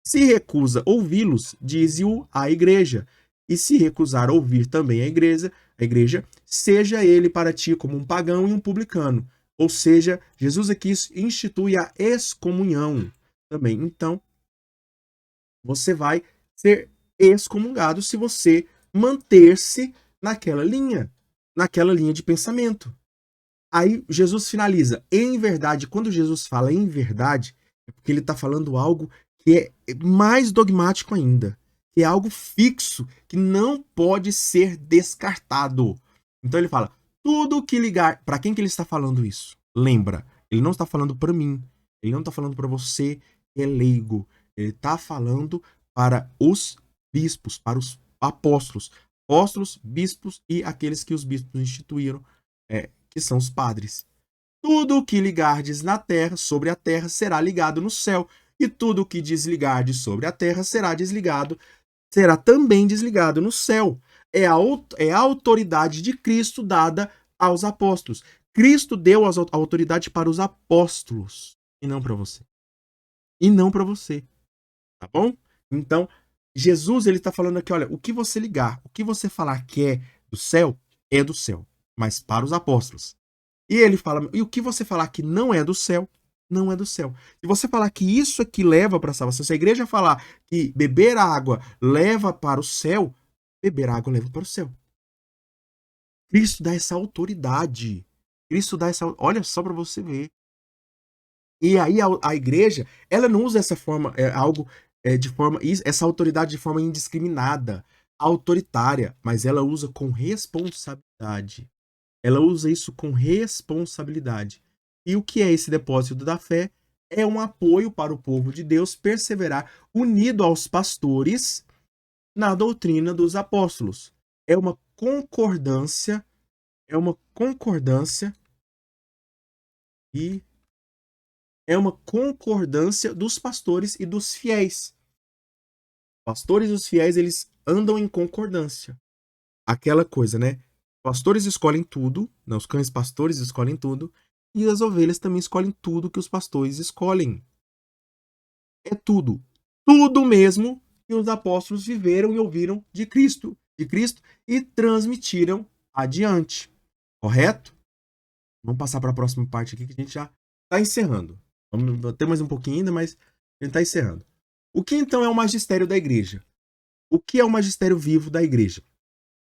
Se recusa ouvi-los, dize-o à igreja. E se recusar ouvir também a igreja, seja ele para ti como um pagão e um publicano. Ou seja, Jesus aqui institui a excomunhão também. Então, você vai ser excomungado se você manter-se naquela linha de pensamento. Aí Jesus finaliza, em verdade. Quando Jesus fala em verdade, é porque ele está falando algo que é mais dogmático ainda, que é algo fixo, que não pode ser descartado. Então ele fala, tudo que ligar... Para quem que ele está falando isso? Lembra, ele não está falando para mim, ele não está falando para você que é leigo, ele está falando para os bispos, para os apóstolos, bispos e aqueles que os bispos instituíram, que são os padres. Tudo o que ligardes na terra, sobre a terra, será ligado no céu, e tudo o que desligardes sobre a terra será também desligado no céu. é a autoridade de Cristo dada aos apóstolos. Cristo deu a autoridade para os apóstolos e não para você. E não para você. Tá bom? Então, Jesus, ele tá falando aqui, olha, o que você ligar, o que você falar que é do céu, mas para os apóstolos. E ele fala, e o que você falar que não é do céu, não é do céu. Se você falar que isso aqui leva para a salvação, se a igreja falar que beber água leva para o céu, beber água leva para o céu. Cristo dá essa autoridade. Cristo dá essa, olha só para você ver. E aí a igreja, ela não usa essa forma, de forma, essa autoridade de forma indiscriminada, autoritária, mas ela usa com responsabilidade. Ela usa isso com responsabilidade. E o que é esse depósito da fé? É um apoio para o povo de Deus perseverar unido aos pastores na doutrina dos apóstolos. É uma concordância, e é uma concordância dos pastores e dos fiéis. Pastores e os fiéis, eles andam em concordância. Aquela coisa, né? Pastores escolhem tudo, né? Os cães pastores escolhem tudo, e as ovelhas também escolhem tudo que os pastores escolhem. É tudo. Tudo mesmo que os apóstolos viveram e ouviram de Cristo e transmitiram adiante. Correto? Vamos passar para a próxima parte aqui que a gente já está encerrando. Vamos ter mais um pouquinho ainda, mas a gente está encerrando. O que então é o magistério da igreja? O que é o magistério vivo da igreja?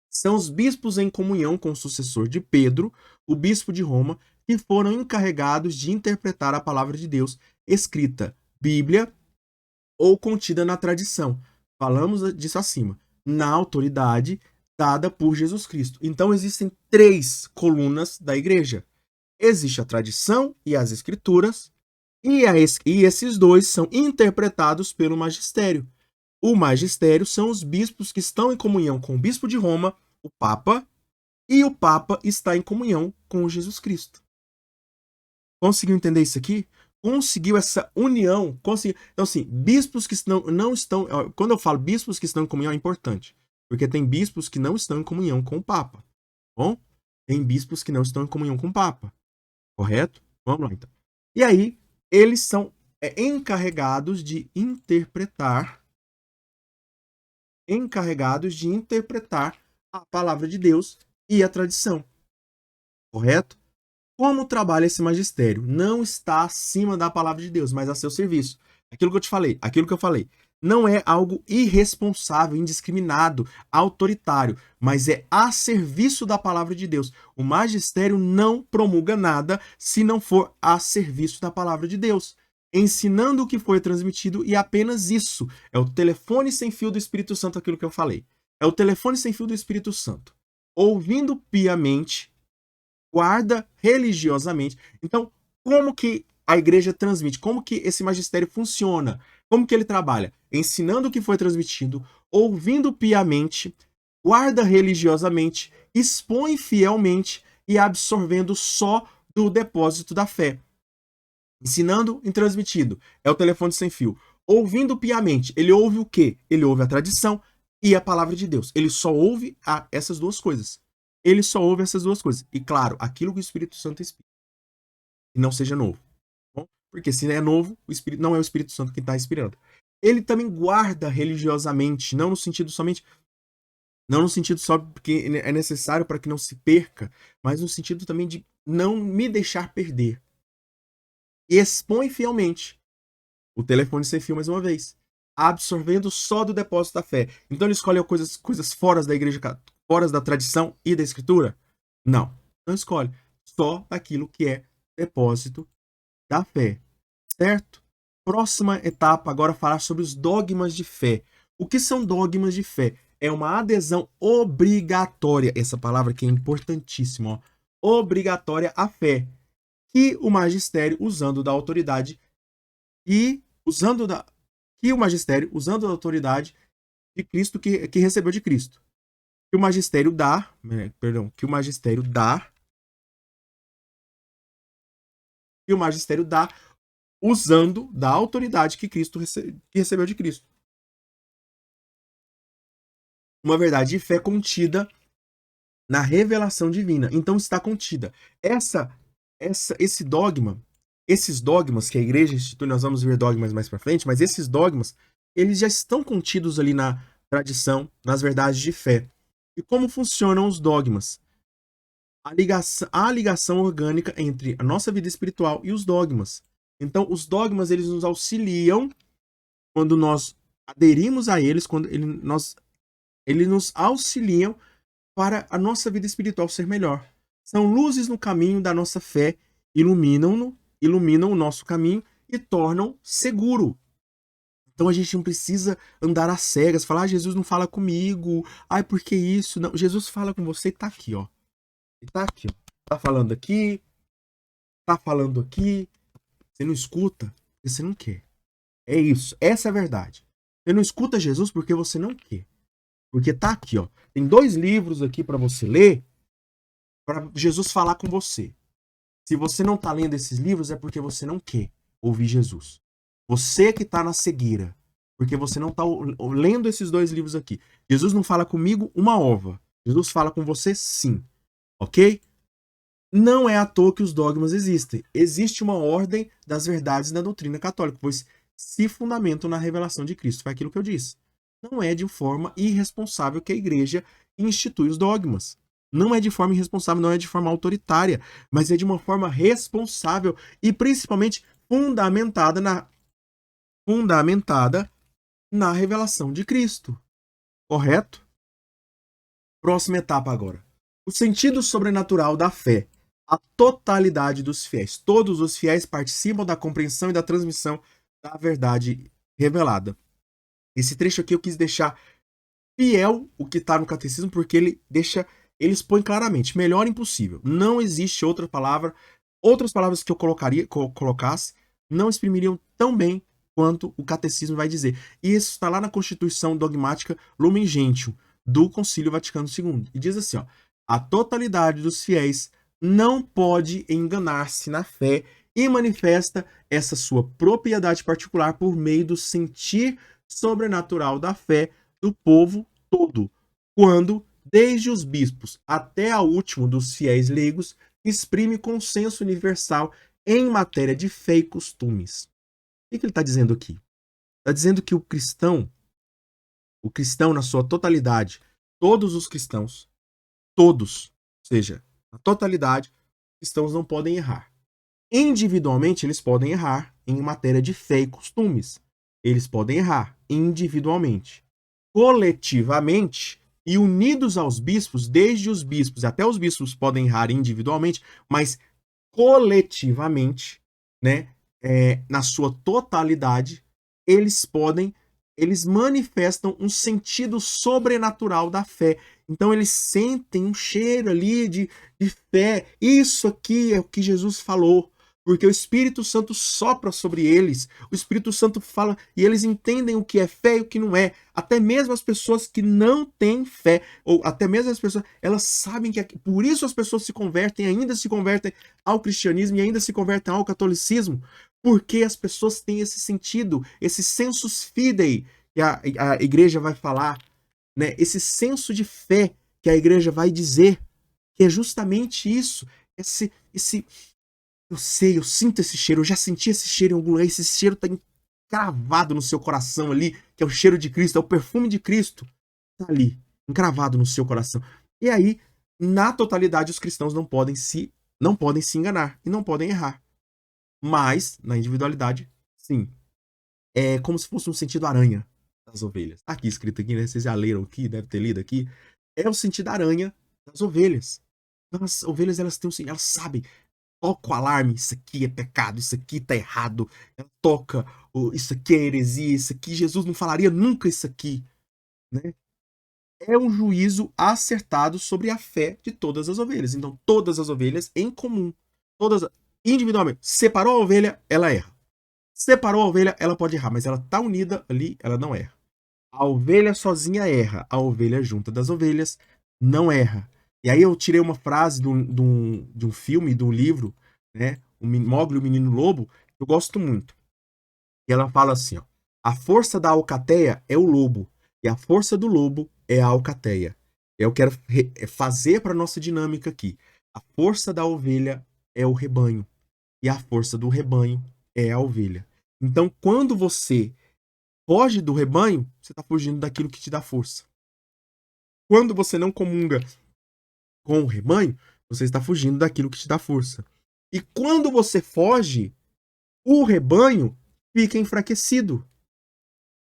São os bispos em comunhão com o sucessor de Pedro, o bispo de Roma, que foram encarregados de interpretar a palavra de Deus escrita, Bíblia, ou contida na tradição. Falamos disso acima. Na autoridade dada por Jesus Cristo. Então existem 3 colunas da igreja. Existe a tradição e as escrituras, e esses 2 são interpretados pelo magistério. O magistério são os bispos que estão em comunhão com o bispo de Roma, o Papa, e o Papa está em comunhão com Jesus Cristo. Conseguiu entender isso aqui? Conseguiu essa união? Conseguiu. Então, assim, bispos que não estão. Quando eu falo bispos que estão em comunhão, é importante. Porque tem bispos que não estão em comunhão com o Papa. Bom? Tem bispos que não estão em comunhão com o Papa. Correto? Vamos lá, então. E aí, eles são encarregados de interpretar a palavra de Deus e a tradição. Correto? Como trabalha esse magistério? Não está acima da palavra de Deus, mas a seu serviço. Aquilo que eu falei. Não é algo irresponsável, indiscriminado, autoritário, mas é a serviço da palavra de Deus. O magistério não promulga nada se não for a serviço da palavra de Deus, ensinando o que foi transmitido e apenas isso. É o telefone sem fio do Espírito Santo, aquilo que eu falei. É o telefone sem fio do Espírito Santo. Ouvindo piamente, guarda religiosamente. Então, como que a igreja transmite? Como que esse magistério funciona? Como que ele trabalha? Ensinando o que foi transmitido, ouvindo piamente, guarda religiosamente, expõe fielmente e absorvendo só do depósito da fé. Ensinando e transmitido. É o telefone sem fio. Ouvindo piamente. Ele ouve o quê? Ele ouve a tradição e a palavra de Deus. Ele só ouve essas 2 coisas. Ele só ouve essas 2 coisas. E claro, aquilo que o Espírito Santo inspira. E não seja novo. Bom? Porque se é novo, não é o Espírito Santo que está inspirando. Ele também guarda religiosamente, não no sentido só porque é necessário para que não se perca, mas no sentido também de não me deixar perder. E expõe fielmente. O telefone sem fio, mais uma vez. Absorvendo só do depósito da fé. Então ele escolhe coisas fora da igreja, fora da tradição e da escritura? Não. Não escolhe. Só daquilo que é depósito da fé. Certo? Próxima etapa agora falar sobre os dogmas de fé. O que são dogmas de fé? É uma adesão obrigatória. Essa palavra aqui é importantíssima. Ó. Obrigatória à fé. Que o magistério, usando da autoridade que o magistério, usando a autoridade de Cristo que recebeu de Cristo. Que o magistério dá, usando da autoridade que Cristo que recebeu de Cristo. uma verdade de fé contida na revelação divina. Então está contida. Esse dogma, esses dogmas que a igreja institui, nós vamos ver dogmas mais para frente, mas esses dogmas, eles já estão contidos ali na tradição, nas verdades de fé. E como funcionam os dogmas? A ligação orgânica entre a nossa vida espiritual e os dogmas. Então, os dogmas, eles nos auxiliam quando nós aderimos a eles, quando eles nos auxiliam para a nossa vida espiritual ser melhor. São luzes no caminho da nossa fé, iluminam o nosso caminho e tornam seguro. Então a gente não precisa andar às cegas, falar, Jesus não fala comigo, ai, por que isso? Não, Jesus fala com você e tá aqui, ó. Ele tá aqui, ó. Tá falando aqui, tá falando aqui. Você não escuta porque você não quer. É isso, essa é a verdade. Você não escuta Jesus porque você não quer. Porque tá aqui, ó. Tem 2 livros aqui para você ler, para Jesus falar com você. Se você não tá lendo esses livros, é porque você não quer ouvir Jesus. Você que tá na cegueira, porque você não tá lendo esses 2 livros aqui. Jesus não fala comigo uma ova. Jesus fala com você sim. Ok? Não é à toa que os dogmas existem. Existe uma ordem das verdades da doutrina católica, pois se fundamentam na revelação de Cristo. Foi aquilo que eu disse. Não é de forma irresponsável que a igreja institui os dogmas. Não é de forma irresponsável, não é de forma autoritária, mas é de uma forma responsável e principalmente fundamentada na revelação de Cristo. Correto? Próxima etapa agora. O sentido sobrenatural da fé. A totalidade dos fiéis. Todos os fiéis participam da compreensão e da transmissão da verdade revelada. Esse trecho aqui eu quis deixar fiel o que está no catecismo, porque ele expõe claramente, melhor impossível. Não existe outra palavra, outras palavras que eu colocasse, não exprimiriam tão bem quanto o catecismo vai dizer. E isso está lá na Constituição Dogmática Lumen Gentium, do Concílio Vaticano II. E diz assim, ó, a totalidade dos fiéis não pode enganar-se na fé e manifesta essa sua propriedade particular por meio do sentir sobrenatural da fé do povo todo, quando, desde os bispos até ao último dos fiéis leigos, exprime consenso universal em matéria de fé e costumes. O que ele está dizendo aqui? Está dizendo que o cristão na sua totalidade, todos os cristãos, todos, ou seja, na totalidade, cristãos não podem errar. Individualmente, eles podem errar em matéria de fé e costumes. Eles podem errar individualmente. Coletivamente e unidos aos bispos, desde os bispos até os bispos podem errar individualmente, mas coletivamente, né, na sua totalidade, eles manifestam um sentido sobrenatural da fé. Então eles sentem um cheiro ali de fé. Isso aqui é o que Jesus falou. Porque o Espírito Santo sopra sobre eles. O Espírito Santo fala e eles entendem o que é fé e o que não é. Até mesmo as pessoas que não têm fé, ou até mesmo as pessoas, elas sabem que por isso as pessoas se convertem, ainda se convertem ao cristianismo e ainda se convertem ao catolicismo. Porque as pessoas têm esse sentido, esse sensus fidei que a igreja vai falar, né? Esse senso de fé que a igreja vai dizer, que é justamente isso, eu sinto esse cheiro, eu já senti esse cheiro em algum lugar, esse cheiro tá encravado no seu coração ali, que é o cheiro de Cristo, é o perfume de Cristo, tá ali, encravado no seu coração. E aí, na totalidade, os cristãos não podem se enganar e não podem errar. Mas, na individualidade, sim. É como se fosse um sentido aranha das ovelhas. Tá aqui escrito aqui, né? Vocês já leram aqui, deve ter lido aqui. É o sentido aranha das ovelhas. As ovelhas, elas sabem. Toca o alarme, isso aqui é pecado, isso aqui tá errado. Ela toca, isso aqui é heresia, isso aqui, Jesus não falaria nunca isso aqui. Né? É um juízo acertado sobre a fé de todas as ovelhas. Então, todas as ovelhas em comum, todas individualmente. Separou a ovelha, ela erra. Separou a ovelha, ela pode errar, mas ela tá unida ali, ela não erra. A ovelha sozinha erra, a ovelha junta das ovelhas não erra. E aí eu tirei uma frase de um filme, de um livro, né? O Mowgli, o Menino Lobo, que eu gosto muito. E ela fala assim, ó: a força da alcateia é o lobo, E a força do lobo é a alcateia. Eu quero fazer para nossa dinâmica aqui. A força da ovelha é o rebanho. E a força do rebanho é a ovelha. Então, quando você foge do rebanho, você está fugindo daquilo que te dá força. Quando você não comunga com o rebanho, você está fugindo daquilo que te dá força. E quando você foge, o rebanho fica enfraquecido.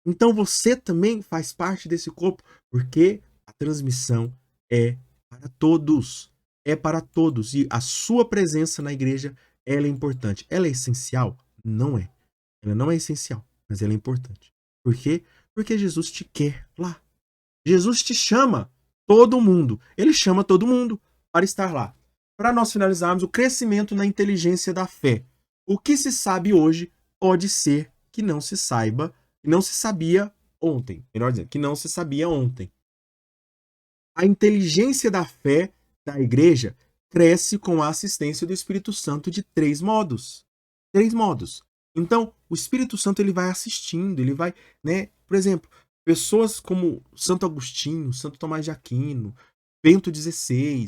Então você também faz parte desse corpo, porque a transmissão é para todos. É para todos. E a sua presença na igreja, ela é importante. Ela é essencial? Não é. Ela não é essencial, mas ela é importante. Por quê? Porque Jesus te quer lá. Jesus te chama todo mundo. Ele chama todo mundo para estar lá. Para nós finalizarmos, o crescimento na inteligência da fé. O que se sabe hoje pode ser que não se saiba, que não se sabia ontem. Melhor dizendo, que não se sabia ontem. A inteligência da fé da igreja cresce com a assistência do Espírito Santo de 3 modos. 3 modos. Então, o Espírito Santo ele vai assistindo, ele vai, né? Por exemplo, pessoas como Santo Agostinho, Santo Tomás de Aquino, Bento XVI,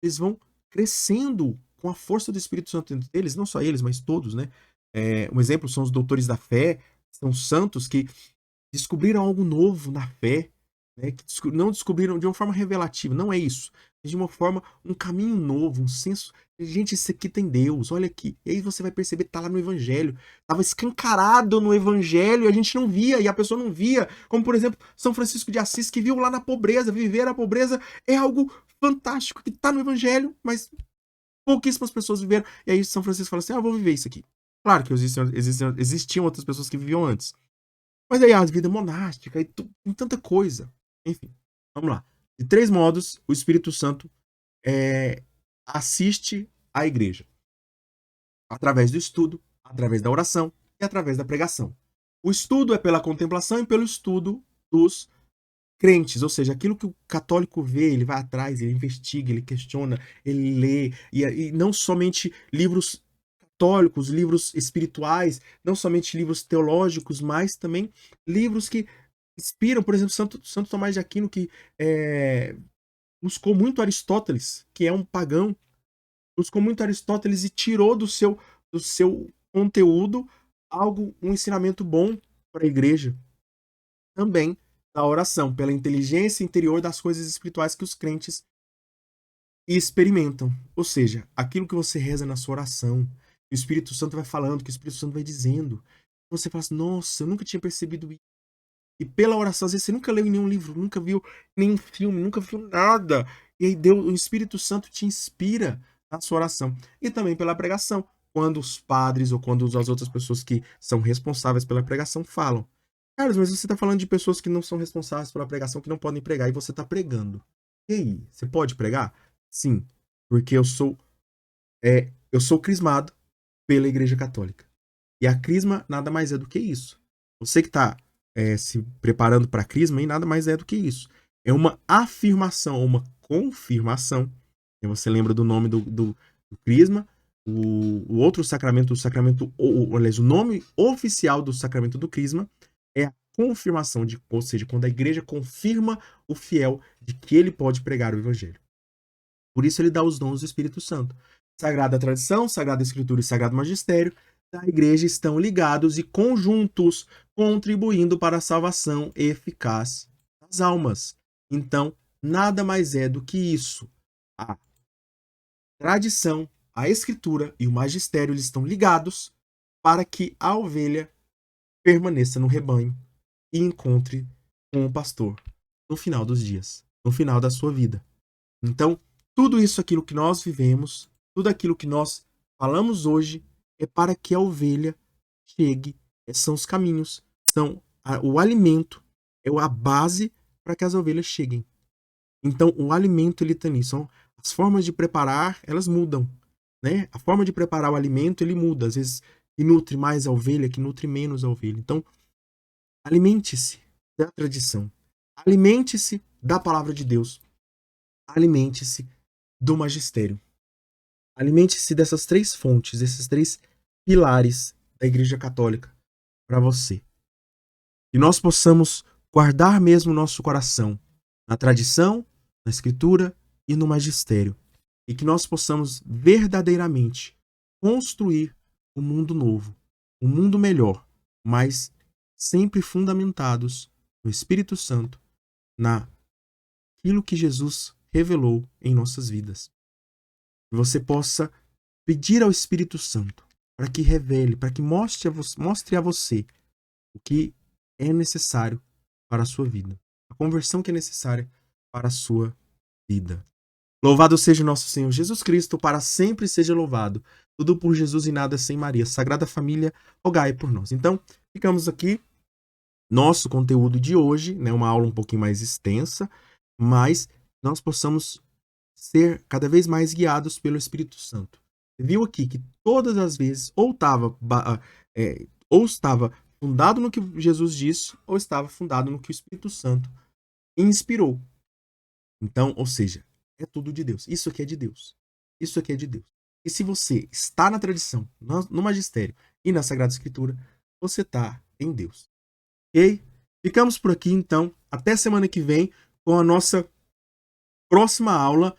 eles vão crescendo com a força do Espírito Santo dentro deles, não só eles, mas todos, né? Um exemplo são os doutores da fé, são santos que descobriram algo novo na fé, né? Que não descobriram de uma forma revelativa, não é isso. De uma forma, um caminho novo, um senso. Gente, isso aqui tem Deus, olha aqui. E aí você vai perceber que tá lá no Evangelho. Tava escancarado no Evangelho e a gente não via, e a pessoa não via. Como, por exemplo, São Francisco de Assis, que viu lá na pobreza. Viver a pobreza é algo fantástico, que tá no Evangelho, mas pouquíssimas pessoas viveram. E aí São Francisco fala assim, eu vou viver isso aqui. Claro que existiam outras pessoas que viviam antes. Mas aí a vida monástica e tem tanta coisa. Enfim, vamos lá. De 3 modos, o Espírito Santo assiste à igreja. Através do estudo, através da oração e através da pregação. O estudo é pela contemplação e pelo estudo dos crentes, ou seja, aquilo que o católico vê, ele vai atrás, ele investiga, ele questiona, ele lê, e não somente livros católicos, livros espirituais, não somente livros teológicos, mas também livros que inspiram, por exemplo, Santo Tomás de Aquino, que buscou muito Aristóteles, que é um pagão, buscou muito Aristóteles e tirou do seu conteúdo um ensinamento bom para a igreja. Também da oração, pela inteligência interior das coisas espirituais que os crentes experimentam. Ou seja, aquilo que você reza na sua oração, que o Espírito Santo vai falando, que o Espírito Santo vai dizendo. Você fala assim, nossa, eu nunca tinha percebido isso. E pela oração, às vezes você nunca leu em nenhum livro, nunca viu nenhum filme, nunca viu nada. E aí o Espírito Santo te inspira na sua oração. E também pela pregação. Quando os padres ou quando as outras pessoas que são responsáveis pela pregação falam. Carlos, mas você está falando de pessoas que não são responsáveis pela pregação, que não podem pregar, e você está pregando. E aí, você pode pregar? Sim, porque eu sou crismado pela Igreja Católica. E a crisma nada mais é do que isso. Você que está se preparando para a crisma, e nada mais é do que isso. É uma afirmação, uma confirmação. E você lembra do nome do crisma, o outro sacramento, aliás, o nome oficial do sacramento do crisma é a confirmação, ou seja, quando a igreja confirma o fiel de que ele pode pregar o evangelho. Por isso ele dá os dons do Espírito Santo. Sagrada tradição, Sagrada Escritura e Sagrado Magistério da igreja estão ligados e conjuntos, contribuindo para a salvação eficaz das almas. Então, nada mais é do que isso. A tradição, a escritura e o magistério eles estão ligados para que a ovelha permaneça no rebanho e encontre com o pastor no final dos dias, no final da sua vida. Então, tudo isso aquilo que nós vivemos, tudo aquilo que nós falamos hoje é para que a ovelha chegue, são os caminhos, o alimento, é a base para que as ovelhas cheguem. Então, o alimento ele está nisso. São as formas de preparar, elas mudam, né? A forma de preparar o alimento, ele muda. Às vezes, que nutre mais a ovelha, que nutre menos a ovelha. Então, alimente-se da tradição. Alimente-se da palavra de Deus. Alimente-se do magistério. Alimente-se dessas 3 fontes, desses 3 pilares da Igreja Católica para você. Que nós possamos guardar mesmo o nosso coração na tradição, na escritura e no magistério. E que nós possamos verdadeiramente construir um mundo novo, um mundo melhor, mas sempre fundamentados no Espírito Santo, naquilo que Jesus revelou em nossas vidas. Que você possa pedir ao Espírito Santo para que revele, para que mostre a você o que é necessário para a sua vida, a conversão que é necessária para a sua vida. Louvado seja o nosso Senhor Jesus Cristo, para sempre seja louvado. Tudo por Jesus e nada sem Maria. Sagrada Família, rogai por nós. Então, ficamos aqui. Nosso conteúdo de hoje, né, uma aula um pouquinho mais extensa, mas nós possamos ser cada vez mais guiados pelo Espírito Santo. Você viu aqui que todas as vezes ou estava fundado no que Jesus disse, ou estava fundado no que o Espírito Santo inspirou. Então, ou seja, é tudo de Deus. Isso aqui é de Deus. Isso aqui é de Deus. E se você está na tradição, no magistério e na Sagrada Escritura, você está em Deus. Ok? Ficamos por aqui, então. Até semana que vem com a nossa próxima aula.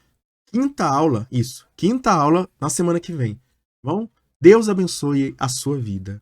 Quinta aula na semana que vem. Bom? Deus abençoe a sua vida.